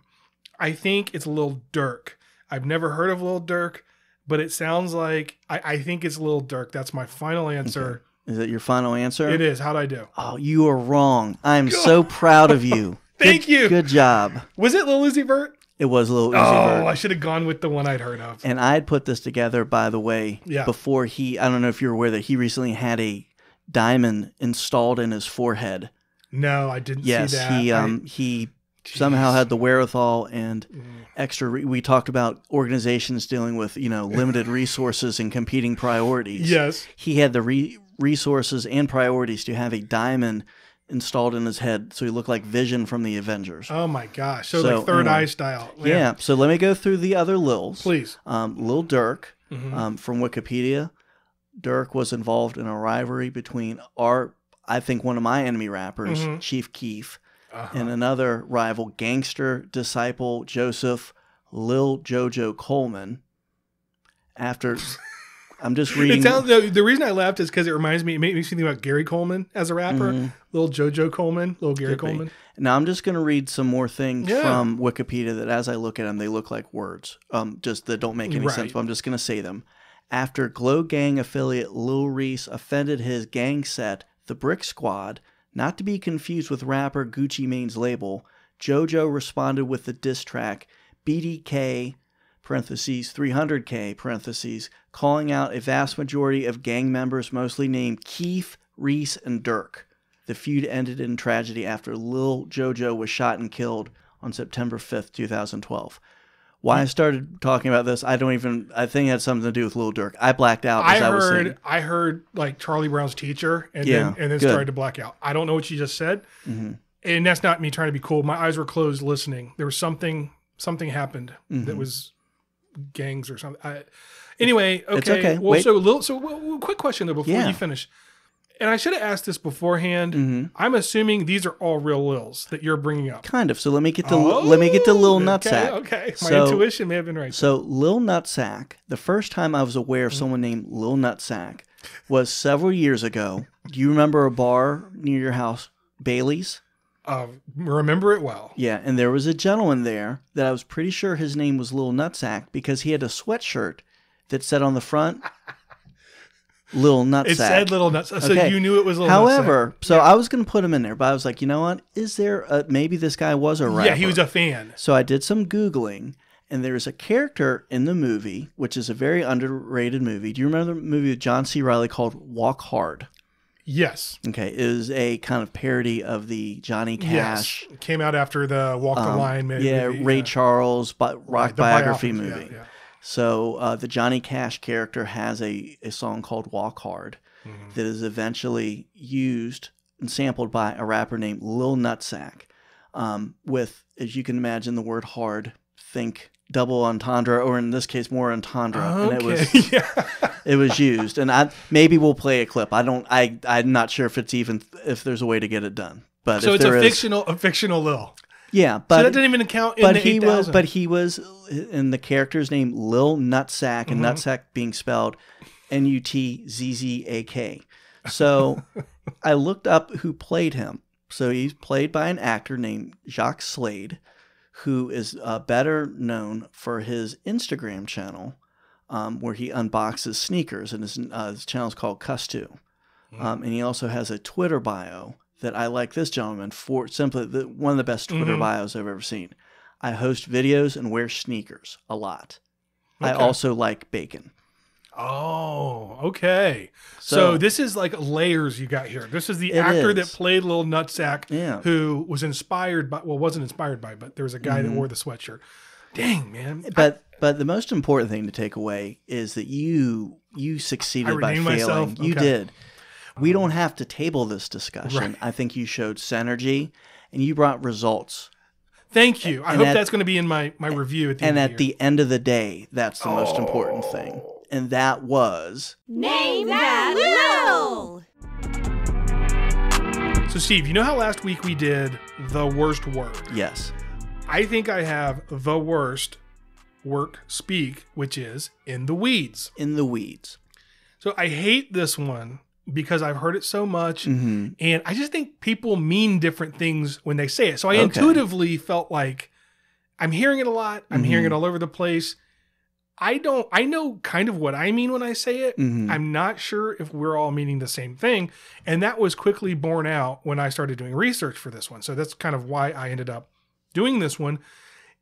I think it's Lil Durk. I've never heard of Lil Durk, but it sounds like I think it's Lil Durk. That's my final answer. Okay. Is that your final answer? It is. How'd I do? Oh, you are wrong. I'm so proud of you. Thank you. Good job. Was it Lil Uzi Vert? It was Lil Uzi Vert. Oh, I should have gone with the one I'd heard of. And I'd put this together, by the way, before I don't know if you're aware that he recently had a diamond installed in his forehead. No, I didn't see that. Yes, he somehow had the wherewithal and extra. We talked about organizations dealing with, limited resources and competing priorities. Yes. He had the resources and priorities to have a diamond installed in his head so he looked like Vision from the Avengers. Oh my gosh. So like third eye style. Yeah. So let me go through the other Lils. Please. Lil Durk from Wikipedia. Durk was involved in a rivalry between I think one of my enemy rappers, Chief Keef, and another rival, Gangster Disciple Joseph Lil Jojo Coleman. After I'm just reading. The reason I laughed is because it makes me think about Gary Coleman as a rapper. Lil Jojo Coleman, Lil Gary Coleman. Now I'm just going to read some more things from Wikipedia that as I look at them, they look like words, just that don't make any sense, but I'm just going to say them. After Glow Gang affiliate Lil Reese offended his gang set, The Brick Squad, not to be confused with rapper Gucci Mane's label, JoJo responded with the diss track BDK parentheses 300K parentheses, calling out a vast majority of gang members mostly named Keef, Reese, and Dirk. The feud ended in tragedy after Lil JoJo was shot and killed on September 5th, 2012. Why I started talking about this, I think it had something to do with Lil Durk. I blacked out as I was saying. I heard like Charlie Brown's Teacher and then started to black out. I don't know what you just said. And that's not me trying to be cool. My eyes were closed listening. There was something happened that was gangs or something. Anyway, okay. It's okay. Well, so quick question though before you finish. And I should have asked this beforehand. I'm assuming these are all real Lils that you're bringing up. Kind of. So let me get to Lil Nutsack. Okay. My intuition may have been right. So Lil Nutsack, the first time I was aware of someone named Lil Nutsack was several years ago. Do you remember a bar near your house, Bailey's? Remember it well. Yeah, and there was a gentleman there that I was pretty sure his name was Lil Nutsack because he had a sweatshirt that said on the front Lil Nutsack. It said Lil Nutsack, so you knew it was Lil Nutsack. However, I was going to put him in there, but I was like, you know what? Is there maybe this guy was a rapper? Yeah, he was a fan. So I did some Googling, and there's a character in the movie, which is a very underrated movie. Do you remember the movie with John C. Reilly called Walk Hard? Yes. Okay, it is a kind of parody of the Johnny Cash. Yes. It came out after the Walk the Line movie. Yeah, Ray Charles rock biography movie. Yeah. So the Johnny Cash character has a song called Walk Hard that is eventually used and sampled by a rapper named Lil Nutsack with, as you can imagine, the word hard, think double entendre, or in this case, more entendre. Okay. And it was used. And maybe we'll play a clip. I'm not sure if there's a way to get it done. But so if it's a fictional Lil. Yeah, but so that didn't even count in the 8,000. But he was in the character's name Lil Nutsack, and Nutsack being spelled Nutzzak. So I looked up who played him. So he's played by an actor named Jacques Slade, who is better known for his Instagram channel, where he unboxes sneakers, and his channel is called Cuss2. And he also has a Twitter bio that I like this gentleman for simply one of the best Twitter bios I've ever seen. I host videos and wear sneakers a lot. Okay. I also like bacon. Oh, okay. So this is like layers you got here. This is the actor that played Lil Nutsack, who was inspired by, wasn't inspired by, but there was a guy that wore the sweatshirt. Dang, man. But the most important thing to take away is that you succeeded by failing. Myself? You did. We don't have to table this discussion. Right. I think you showed synergy, and you brought results. Thank you. I hope that's going to be in my review at the end of the year. And at the end of the day, that's the most important thing. And that was... Name That Lil! So, Steve, you know how last week we did the worst word? Yes. I think I have the worst speak, which is in the weeds. In the weeds. So I hate this one because I've heard it so much, and I just think people mean different things when they say it. So I intuitively felt like I'm hearing it a lot. I'm hearing it all over the place. I know kind of what I mean when I say it. I'm not sure if we're all meaning the same thing. And that was quickly borne out when I started doing research for this one. So that's kind of why I ended up doing this one.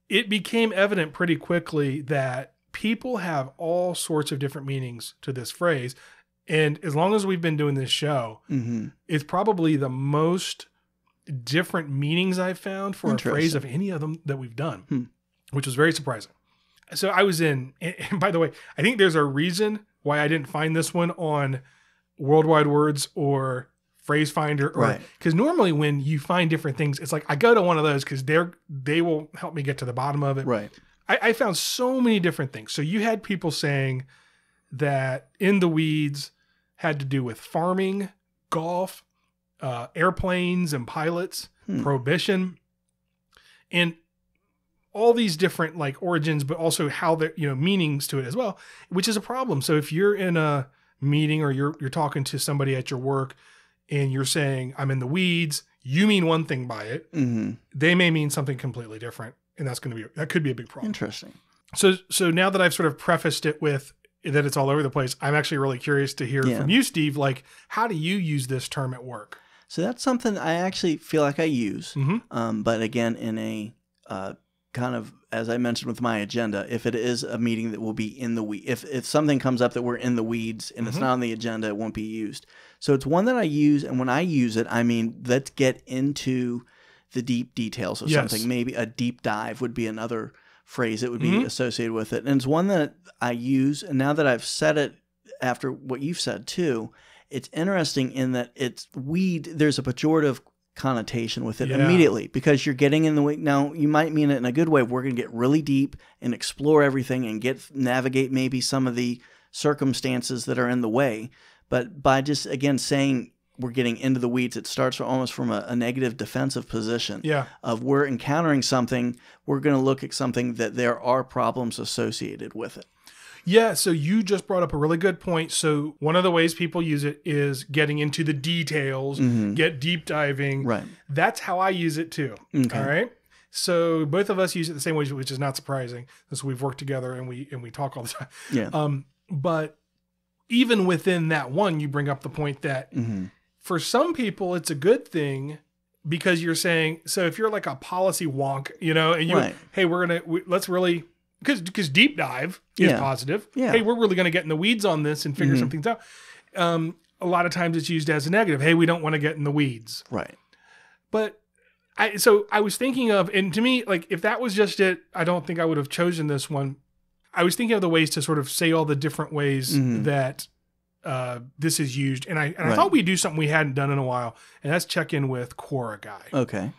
It became evident pretty quickly that people have all sorts of different meanings to this phrase. And as long as we've been doing this show, it's probably the most different meanings I've found for a phrase of any of them that we've done, which was very surprising. So I was and by the way, I think there's a reason why I didn't find this one on Worldwide Words or Phrase Finder, because normally when you find different things, it's like I go to one of those because they will help me get to the bottom of it. Right. I found so many different things. So you had people saying that in the weeds had to do with farming, golf, airplanes and pilots, prohibition, and all these different like origins, but also how the meanings to it as well, which is a problem. So if you're in a meeting or you're talking to somebody at your work and you're saying I'm in the weeds, you mean one thing by it. They may mean something completely different, and that could be a big problem. Interesting. So now that I've sort of prefaced it with that it's all over the place, I'm actually really curious to hear from you, Steve. Like, how do you use this term at work? So that's something I actually feel like I use, but again, in a kind of, as I mentioned with my agenda, if it is a meeting that will be in the weeds, if something comes up that we're in the weeds and it's not on the agenda, it won't be used. So it's one that I use, and when I use it, I mean, let's get into the deep details of something. Maybe a deep dive would be another phrase that would be associated with it. And it's one that I use, and now that I've said it after what you've said too, it's interesting in that it's weed, there's a pejorative connotation with it immediately, because you're getting in the way. Now you might mean it in a good way. We're going to get really deep and explore everything and navigate maybe some of the circumstances that are in the way. But by just, again, saying we're getting into the weeds, it starts almost from a negative defensive position of we're encountering something. We're going to look at something that there are problems associated with it. Yeah, so you just brought up a really good point. So one of the ways people use it is getting into the details, get deep diving. Right. That's how I use it too. Okay. All right. So both of us use it the same way, which is not surprising, since we've worked together and we talk all the time. Yeah. But even within that one, you bring up the point that for some people it's a good thing, because you're saying, so if you're like a policy wonk, and you, hey, let's really. Because deep dive is positive. Yeah. Hey, we're really going to get in the weeds on this and figure some things out. A lot of times it's used as a negative. Hey, we don't want to get in the weeds. Right. But I was thinking of, and to me, like, if that was just it, I don't think I would have chosen this one. I was thinking of the ways to sort of say all the different ways that this is used. And I thought we'd do something we hadn't done in a while, and that's check in with Quora Guy. Okay.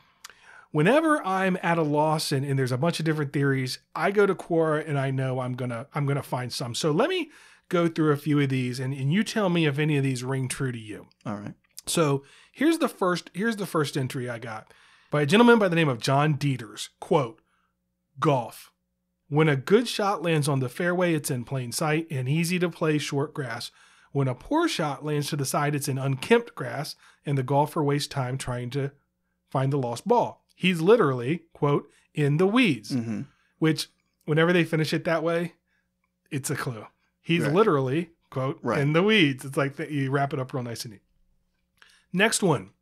Whenever I'm at a loss and there's a bunch of different theories, I go to Quora and I know I'm gonna find some. So let me go through a few of these and you tell me if any of these ring true to you. All right. So here's the first entry I got by a gentleman by the name of John Dieters. Quote, golf. When a good shot lands on the fairway, it's in plain sight and easy to play short grass. When a poor shot lands to the side, it's in unkempt grass and the golfer wastes time trying to find the lost ball. He's literally, quote, in the weeds, which whenever they finish it that way, it's a clue. He's literally, quote, in the weeds. It's like you wrap it up real nice and neat. Next one,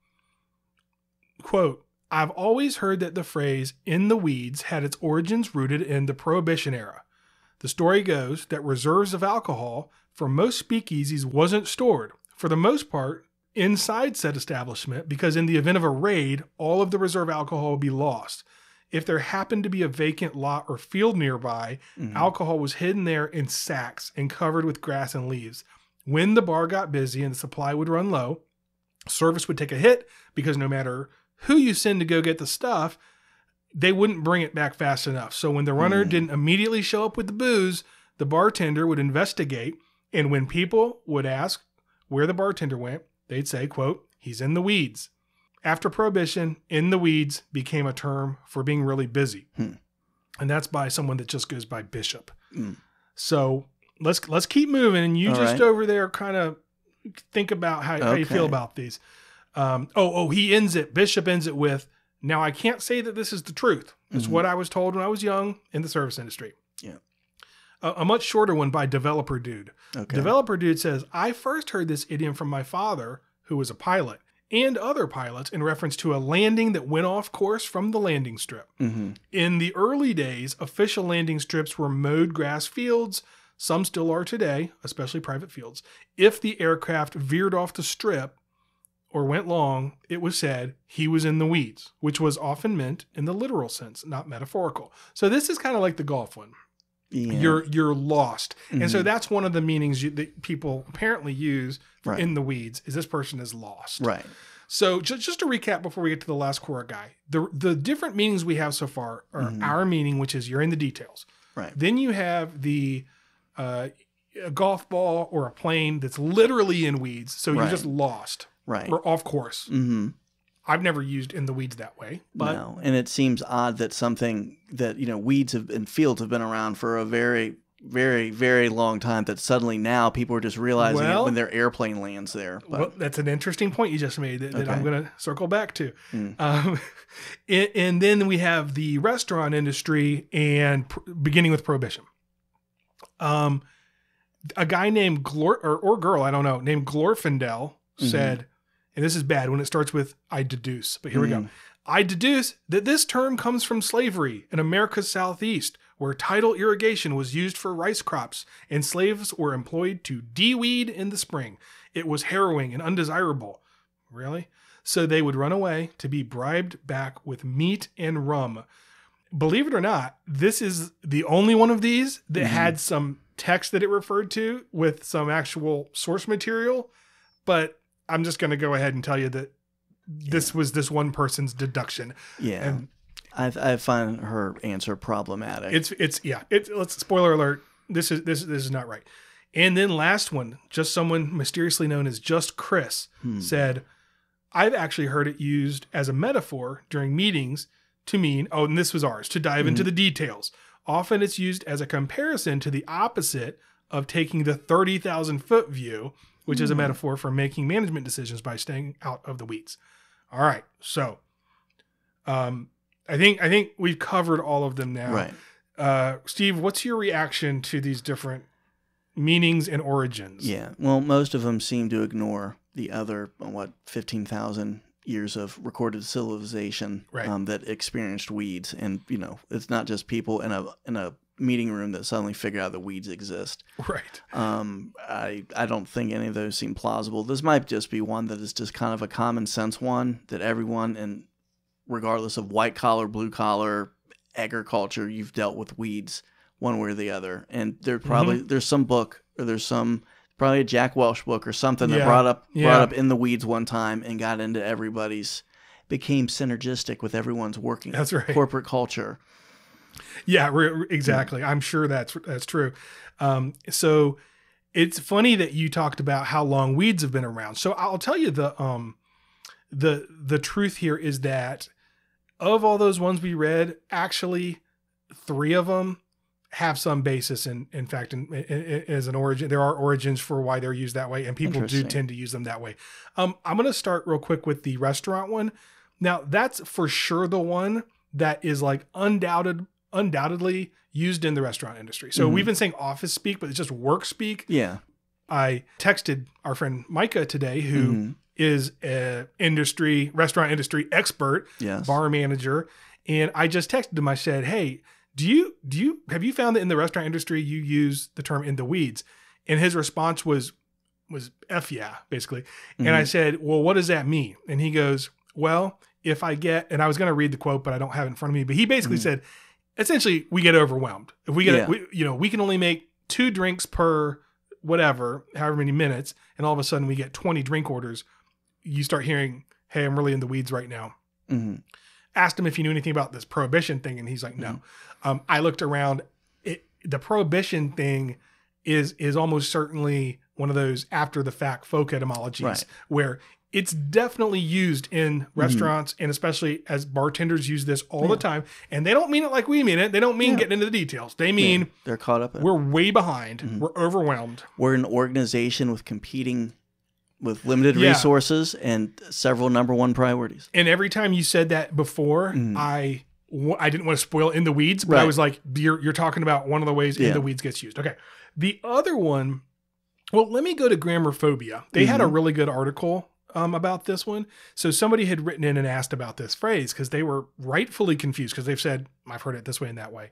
quote, I've always heard that the phrase in the weeds had its origins rooted in the Prohibition era. The story goes that reserves of alcohol for most speakeasies wasn't stored, for the most part, inside said establishment, because in the event of a raid, all of the reserve alcohol would be lost. If there happened to be a vacant lot or field nearby, alcohol was hidden there in sacks and covered with grass and leaves. When the bar got busy and the supply would run low, service would take a hit, because no matter who you send to go get the stuff, they wouldn't bring it back fast enough. So when the runner didn't immediately show up with the booze, the bartender would investigate, and when people would ask where the bartender went, they'd say, quote, he's in the weeds. After Prohibition, in the weeds became a term for being really busy. And that's by someone that just goes by Bishop. So let's keep moving. And you over there kind of think about how you feel about these. Bishop ends it with, now I can't say that this is the truth. It's what I was told when I was young in the service industry. Yeah. A much shorter one by Developer Dude. Okay. Developer Dude says, I first heard this idiom from my father, who was a pilot, and other pilots in reference to a landing that went off course from the landing strip. In the early days, official landing strips were mowed grass fields. Some still are today, especially private fields. If the aircraft veered off the strip or went long, it was said he was in the weeds, which was often meant in the literal sense, not metaphorical. So this is kind of like the golf one. Yeah. You're lost. And so that's one of the meanings that people apparently use for in the weeds, is this person is lost. Right. So just to recap before we get to the last Quora Guy, the different meanings we have so far are our meaning, which is you're in the details. Right. Then you have the a golf ball or a plane that's literally in weeds. So you're just lost. Right. Or off course. Mm-hmm. I've never used in the weeds that way. But no, and it seems odd that something that, weeds and fields have been around for a very, very, very long time, that suddenly now people are just realizing it when their airplane lands there. But, well, that's an interesting point you just made that I'm going to circle back to. Mm. And then we have the restaurant industry and beginning with Prohibition. A guy named girl, I don't know, named Glorfindel said, and this is bad when it starts with I deduce, but here we go. I deduce that this term comes from slavery in America's Southeast, where tidal irrigation was used for rice crops and slaves were employed to de-weed in the spring. It was harrowing and undesirable. Really? So they would run away to be bribed back with meat and rum. Believe it or not, this is the only one of these that had some text that it referred to with some actual source material, but I'm just going to go ahead and tell you that this was this one person's deduction. Yeah. And I find her answer problematic. Let's spoiler alert. This is not right. And then last one, just someone mysteriously known as Just Chris said, I've actually heard it used as a metaphor during meetings to mean, and this was ours, to dive into the details. Often it's used as a comparison to the opposite of taking the 30,000 foot view, which is a metaphor for making management decisions by staying out of the weeds. All right. So, I think we've covered all of them now. Right. Steve, what's your reaction to these different meanings and origins? Yeah. Well, most of them seem to ignore the other, 15,000 years of recorded civilization that experienced weeds. And, it's not just people in a meeting room that suddenly figure out that weeds exist. Right. I don't think any of those seem plausible. This might just be one that is just kind of a common sense one that everyone, and regardless of white collar, blue collar, agriculture, you've dealt with weeds one way or the other. And there's some book, or there's probably a Jack Welch book or something that brought up in the weeds one time and got into became synergistic with everyone's working corporate culture. Yeah, exactly. I'm sure that's true. So it's funny that you talked about how long weeds have been around. So I'll tell you the truth here is that of all those ones we read, actually 3 of them have some basis in fact, as an origin. There are origins for why they're used that way, and people do tend to use them that way. I'm going to start real quick with the restaurant one. Now, that's for sure the one that is like undoubtedly used in the restaurant industry. So we've been saying office speak, but it's just work speak. Yeah. I texted our friend Micah today, who is a restaurant industry expert, bar manager. And I just texted him. I said, hey, have you found that in the restaurant industry, you use the term in the weeds? And his response was F yeah, basically. And I said, well, what does that mean? And he goes, well, if I get, and I was going to read the quote, but I don't have it in front of me, but he basically said, essentially, we get overwhelmed. If we get, we can only make 2 drinks per however many minutes, and all of a sudden we get 20 drink orders. You start hearing, hey, I'm really in the weeds right now. Asked him if he knew anything about this prohibition thing, and he's like, no. I looked around. The prohibition thing is almost certainly one of those after the fact folk etymologies where it's definitely used in restaurants, and especially as bartenders use this all the time. And they don't mean it like we mean it. They don't mean getting into the details. They mean they're caught up. We're way behind. We're overwhelmed. We're an organization with limited resources and several number one priorities. And every time you said that before, I didn't want to spoil in the weeds, but I was like, you're talking about one of the ways in the weeds gets used. Okay. The other one, well, let me go to Grammarphobia. They had a really good article about this one. So somebody had written in and asked about this phrase because they were rightfully confused because they've said, I've heard it this way and that way.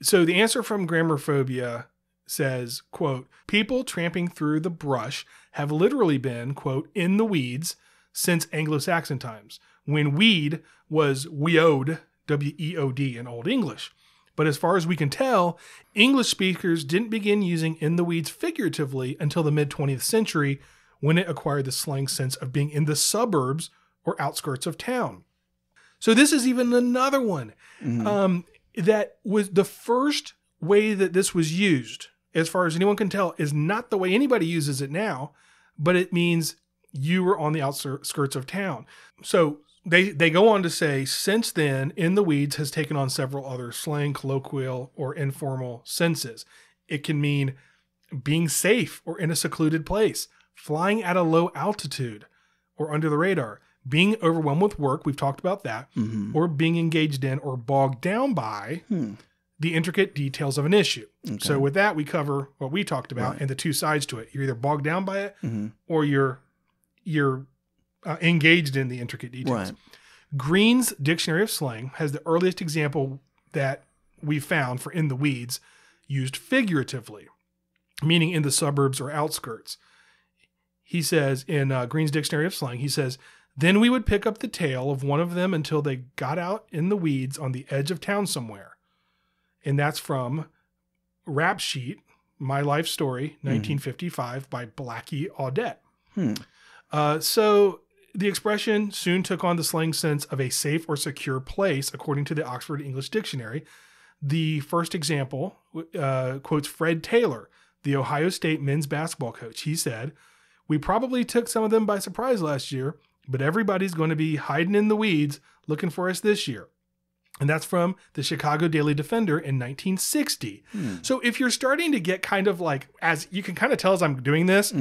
So the answer from Grammarphobia says, quote, people tramping through the brush have literally been, quote, in the weeds since Anglo-Saxon times, when weed was weod, W-E-O-D in Old English. But as far as we can tell, English speakers didn't begin using in the weeds figuratively until the mid-20th century, when it acquired the slang sense of being in the suburbs or outskirts of town. So this is even another one that was the first way that this was used, as far as anyone can tell, is not the way anybody uses it now, but it means you were on the outskirts of town. So they go on to say, since then, in the weeds has taken on several other slang, colloquial, or informal senses. It can mean being safe or in a secluded place, flying at a low altitude or under the radar, being overwhelmed with work, we've talked about that, or being engaged in or bogged down by the intricate details of an issue. Okay. So with that, we cover what we talked about and the two sides to it. You're either bogged down by it or you're engaged in the intricate details. Right. Green's Dictionary of Slang has the earliest example that we found for in the weeds used figuratively, meaning in the suburbs or outskirts. He says in Green's Dictionary of Slang, he says, then we would pick up the tail of one of them until they got out in the weeds on the edge of town somewhere. And that's from Rap Sheet, My Life Story, 1955 by Blackie Audette. So the expression soon took on the slang sense of a safe or secure place, according to the Oxford English Dictionary. The first example quotes Fred Taylor, the Ohio State men's basketball coach. He said, we probably took some of them by surprise last year, but everybody's going to be hiding in the weeds looking for us this year. And that's from the Chicago Daily Defender in 1960. So if you're starting to get kind of like, as you can kind of tell as I'm doing this,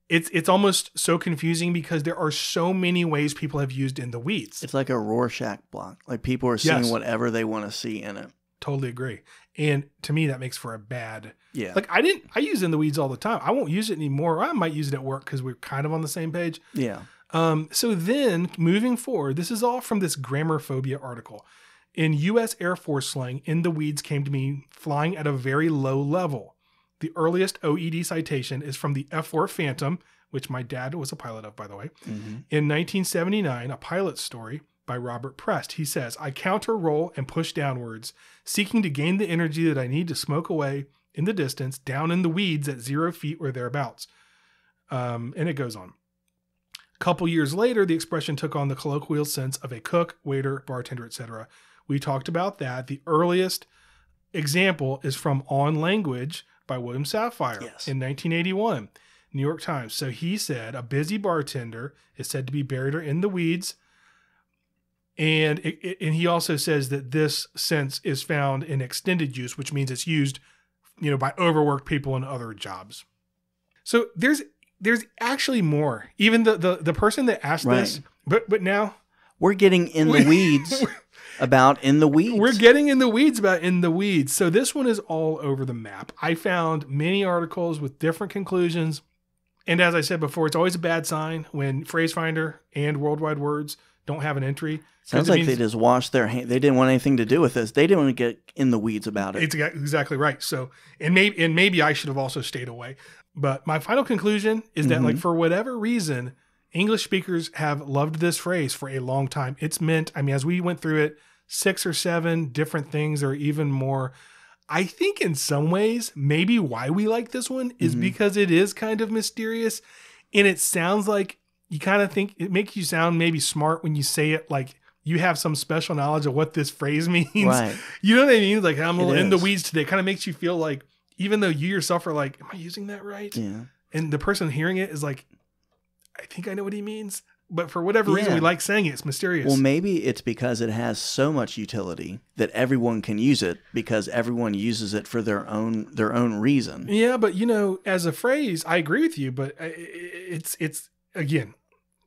it's almost so confusing because there are so many ways people have used in the weeds. It's like a Rorschach block. Like people are seeing whatever they want to see in it. Totally agree. And to me, that makes for a bad, like I use in the weeds all the time. I won't use it anymore. I might use it at work because we're kind of on the same page. Yeah. So then moving forward, this is all from this Grammarphobia article. In U.S. Air Force slang, in the weeds came to mean flying at a very low level. The earliest OED citation is from the F-4 Phantom, which my dad was a pilot of, by the way. In 1979, a pilot story by Robert Prest. He says, I counter roll and push downwards, seeking to gain the energy that I need to smoke away in the distance, down in the weeds at 0 feet or thereabouts. And it goes on. A couple years later, the expression took on the colloquial sense of a cook, waiter, bartender, etc. We talked about that. The earliest example is from On Language by William Safire in 1981, New York Times. So he said, a busy bartender is said to be buried in the weeds. And he also says that this sense is found in extended use, which means it's used, by overworked people in other jobs. So there's actually more. Even the person that asked this, but now we're getting in the weeds about in the weeds. We're getting in the weeds about in the weeds. So this one is all over the map. I found many articles with different conclusions. And as I said before, it's always a bad sign when Phrase Finder and World Wide Words don't have an entry. Sounds like they just washed their hands. They didn't want anything to do with this. They didn't want to get in the weeds about it. It's exactly right. So, and maybe I should have also stayed away. But my final conclusion is that, like, for whatever reason, English speakers have loved this phrase for a long time. It's meant, as we went through it, 6 or 7 different things or even more. I think in some ways, maybe why we like this one is because it is kind of mysterious. And it sounds like you kind of think it makes you sound maybe smart when you say it, like you have some special knowledge of what this phrase means. Right. You know what I mean? Like, I'm a little in the weeds today. It kind of makes you feel like, even though you yourself are like, am I using that right? Yeah. And the person hearing it is like, I think I know what he means. But for whatever reason, we like saying it. It's mysterious. Well, maybe it's because it has so much utility that everyone can use it because everyone uses it for their own reason. Yeah, but as a phrase, I agree with you. But it's again,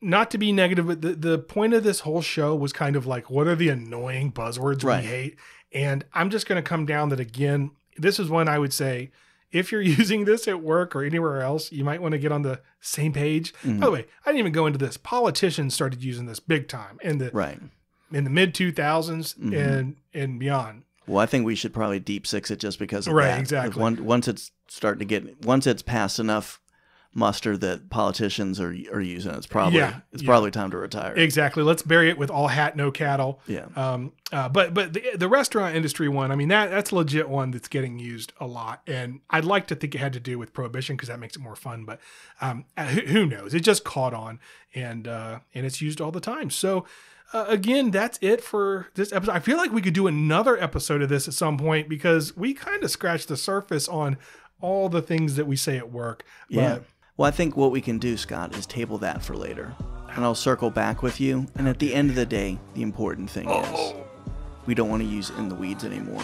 not to be negative, but the point of this whole show was kind of like, what are the annoying buzzwords we hate? And I'm just going to come down that again. This is one I would say, if you're using this at work or anywhere else, you might want to get on the same page. By the way, I didn't even go into this. Politicians started using this big time in the mid 2000s and beyond. Well, I think we should probably deep six it just because of that. Right, exactly. Once it's past enough muster that politicians are using, it's probably time to retire. Exactly. Let's bury it with all hat, no cattle. Yeah. But the restaurant industry one, that's a legit one that's getting used a lot, and I'd like to think it had to do with prohibition because that makes it more fun. But who knows? It just caught on, and it's used all the time. So. Again, that's it for this episode. I feel like we could do another episode of this at some point because we kind of scratched the surface on all the things that we say at work. Yeah. Well, I think what we can do, Scott, is table that for later. And I'll circle back with you. And at the end of the day, the important thing is we don't want to use in the weeds anymore.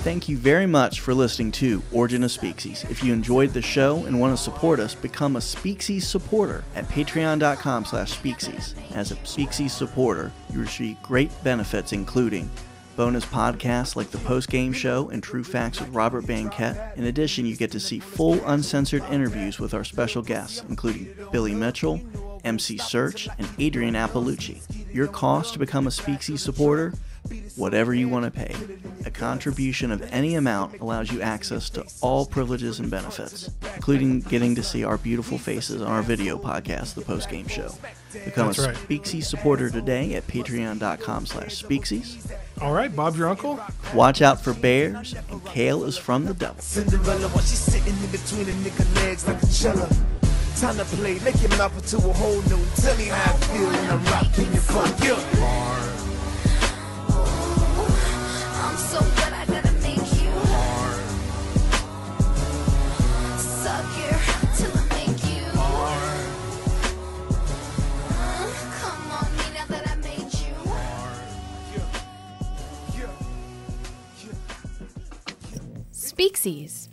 Thank you very much for listening to Origin of Species. If you enjoyed the show and want to support us, become a Species Supporter at patreon.com/Species. As a Species Supporter, you receive great benefits including bonus podcasts like the Postgame Show and True Facts with Robert Banquette. In addition, you get to see full uncensored interviews with our special guests, including Billy Mitchell, MC Search, and Adrienne Iapalucci. Your cost to become a Species Supporter? Whatever you want to pay. A contribution of any amount allows you access to all privileges and benefits, including getting to see our beautiful faces on our video podcast, The Postgame Show. Become a Species Supporter today at patreon.com/Species. All right, Bob's your uncle. Watch out for bears, and kale is from the devil. Cinderella, while she's sitting in between the nigga legs like a cello. Time to play, make your mouth into a whole new. Tell me how I feel when I'm rocking your phone. I'm so good, I gotta make you suck it till I make you. Come on me now that I made you. Species.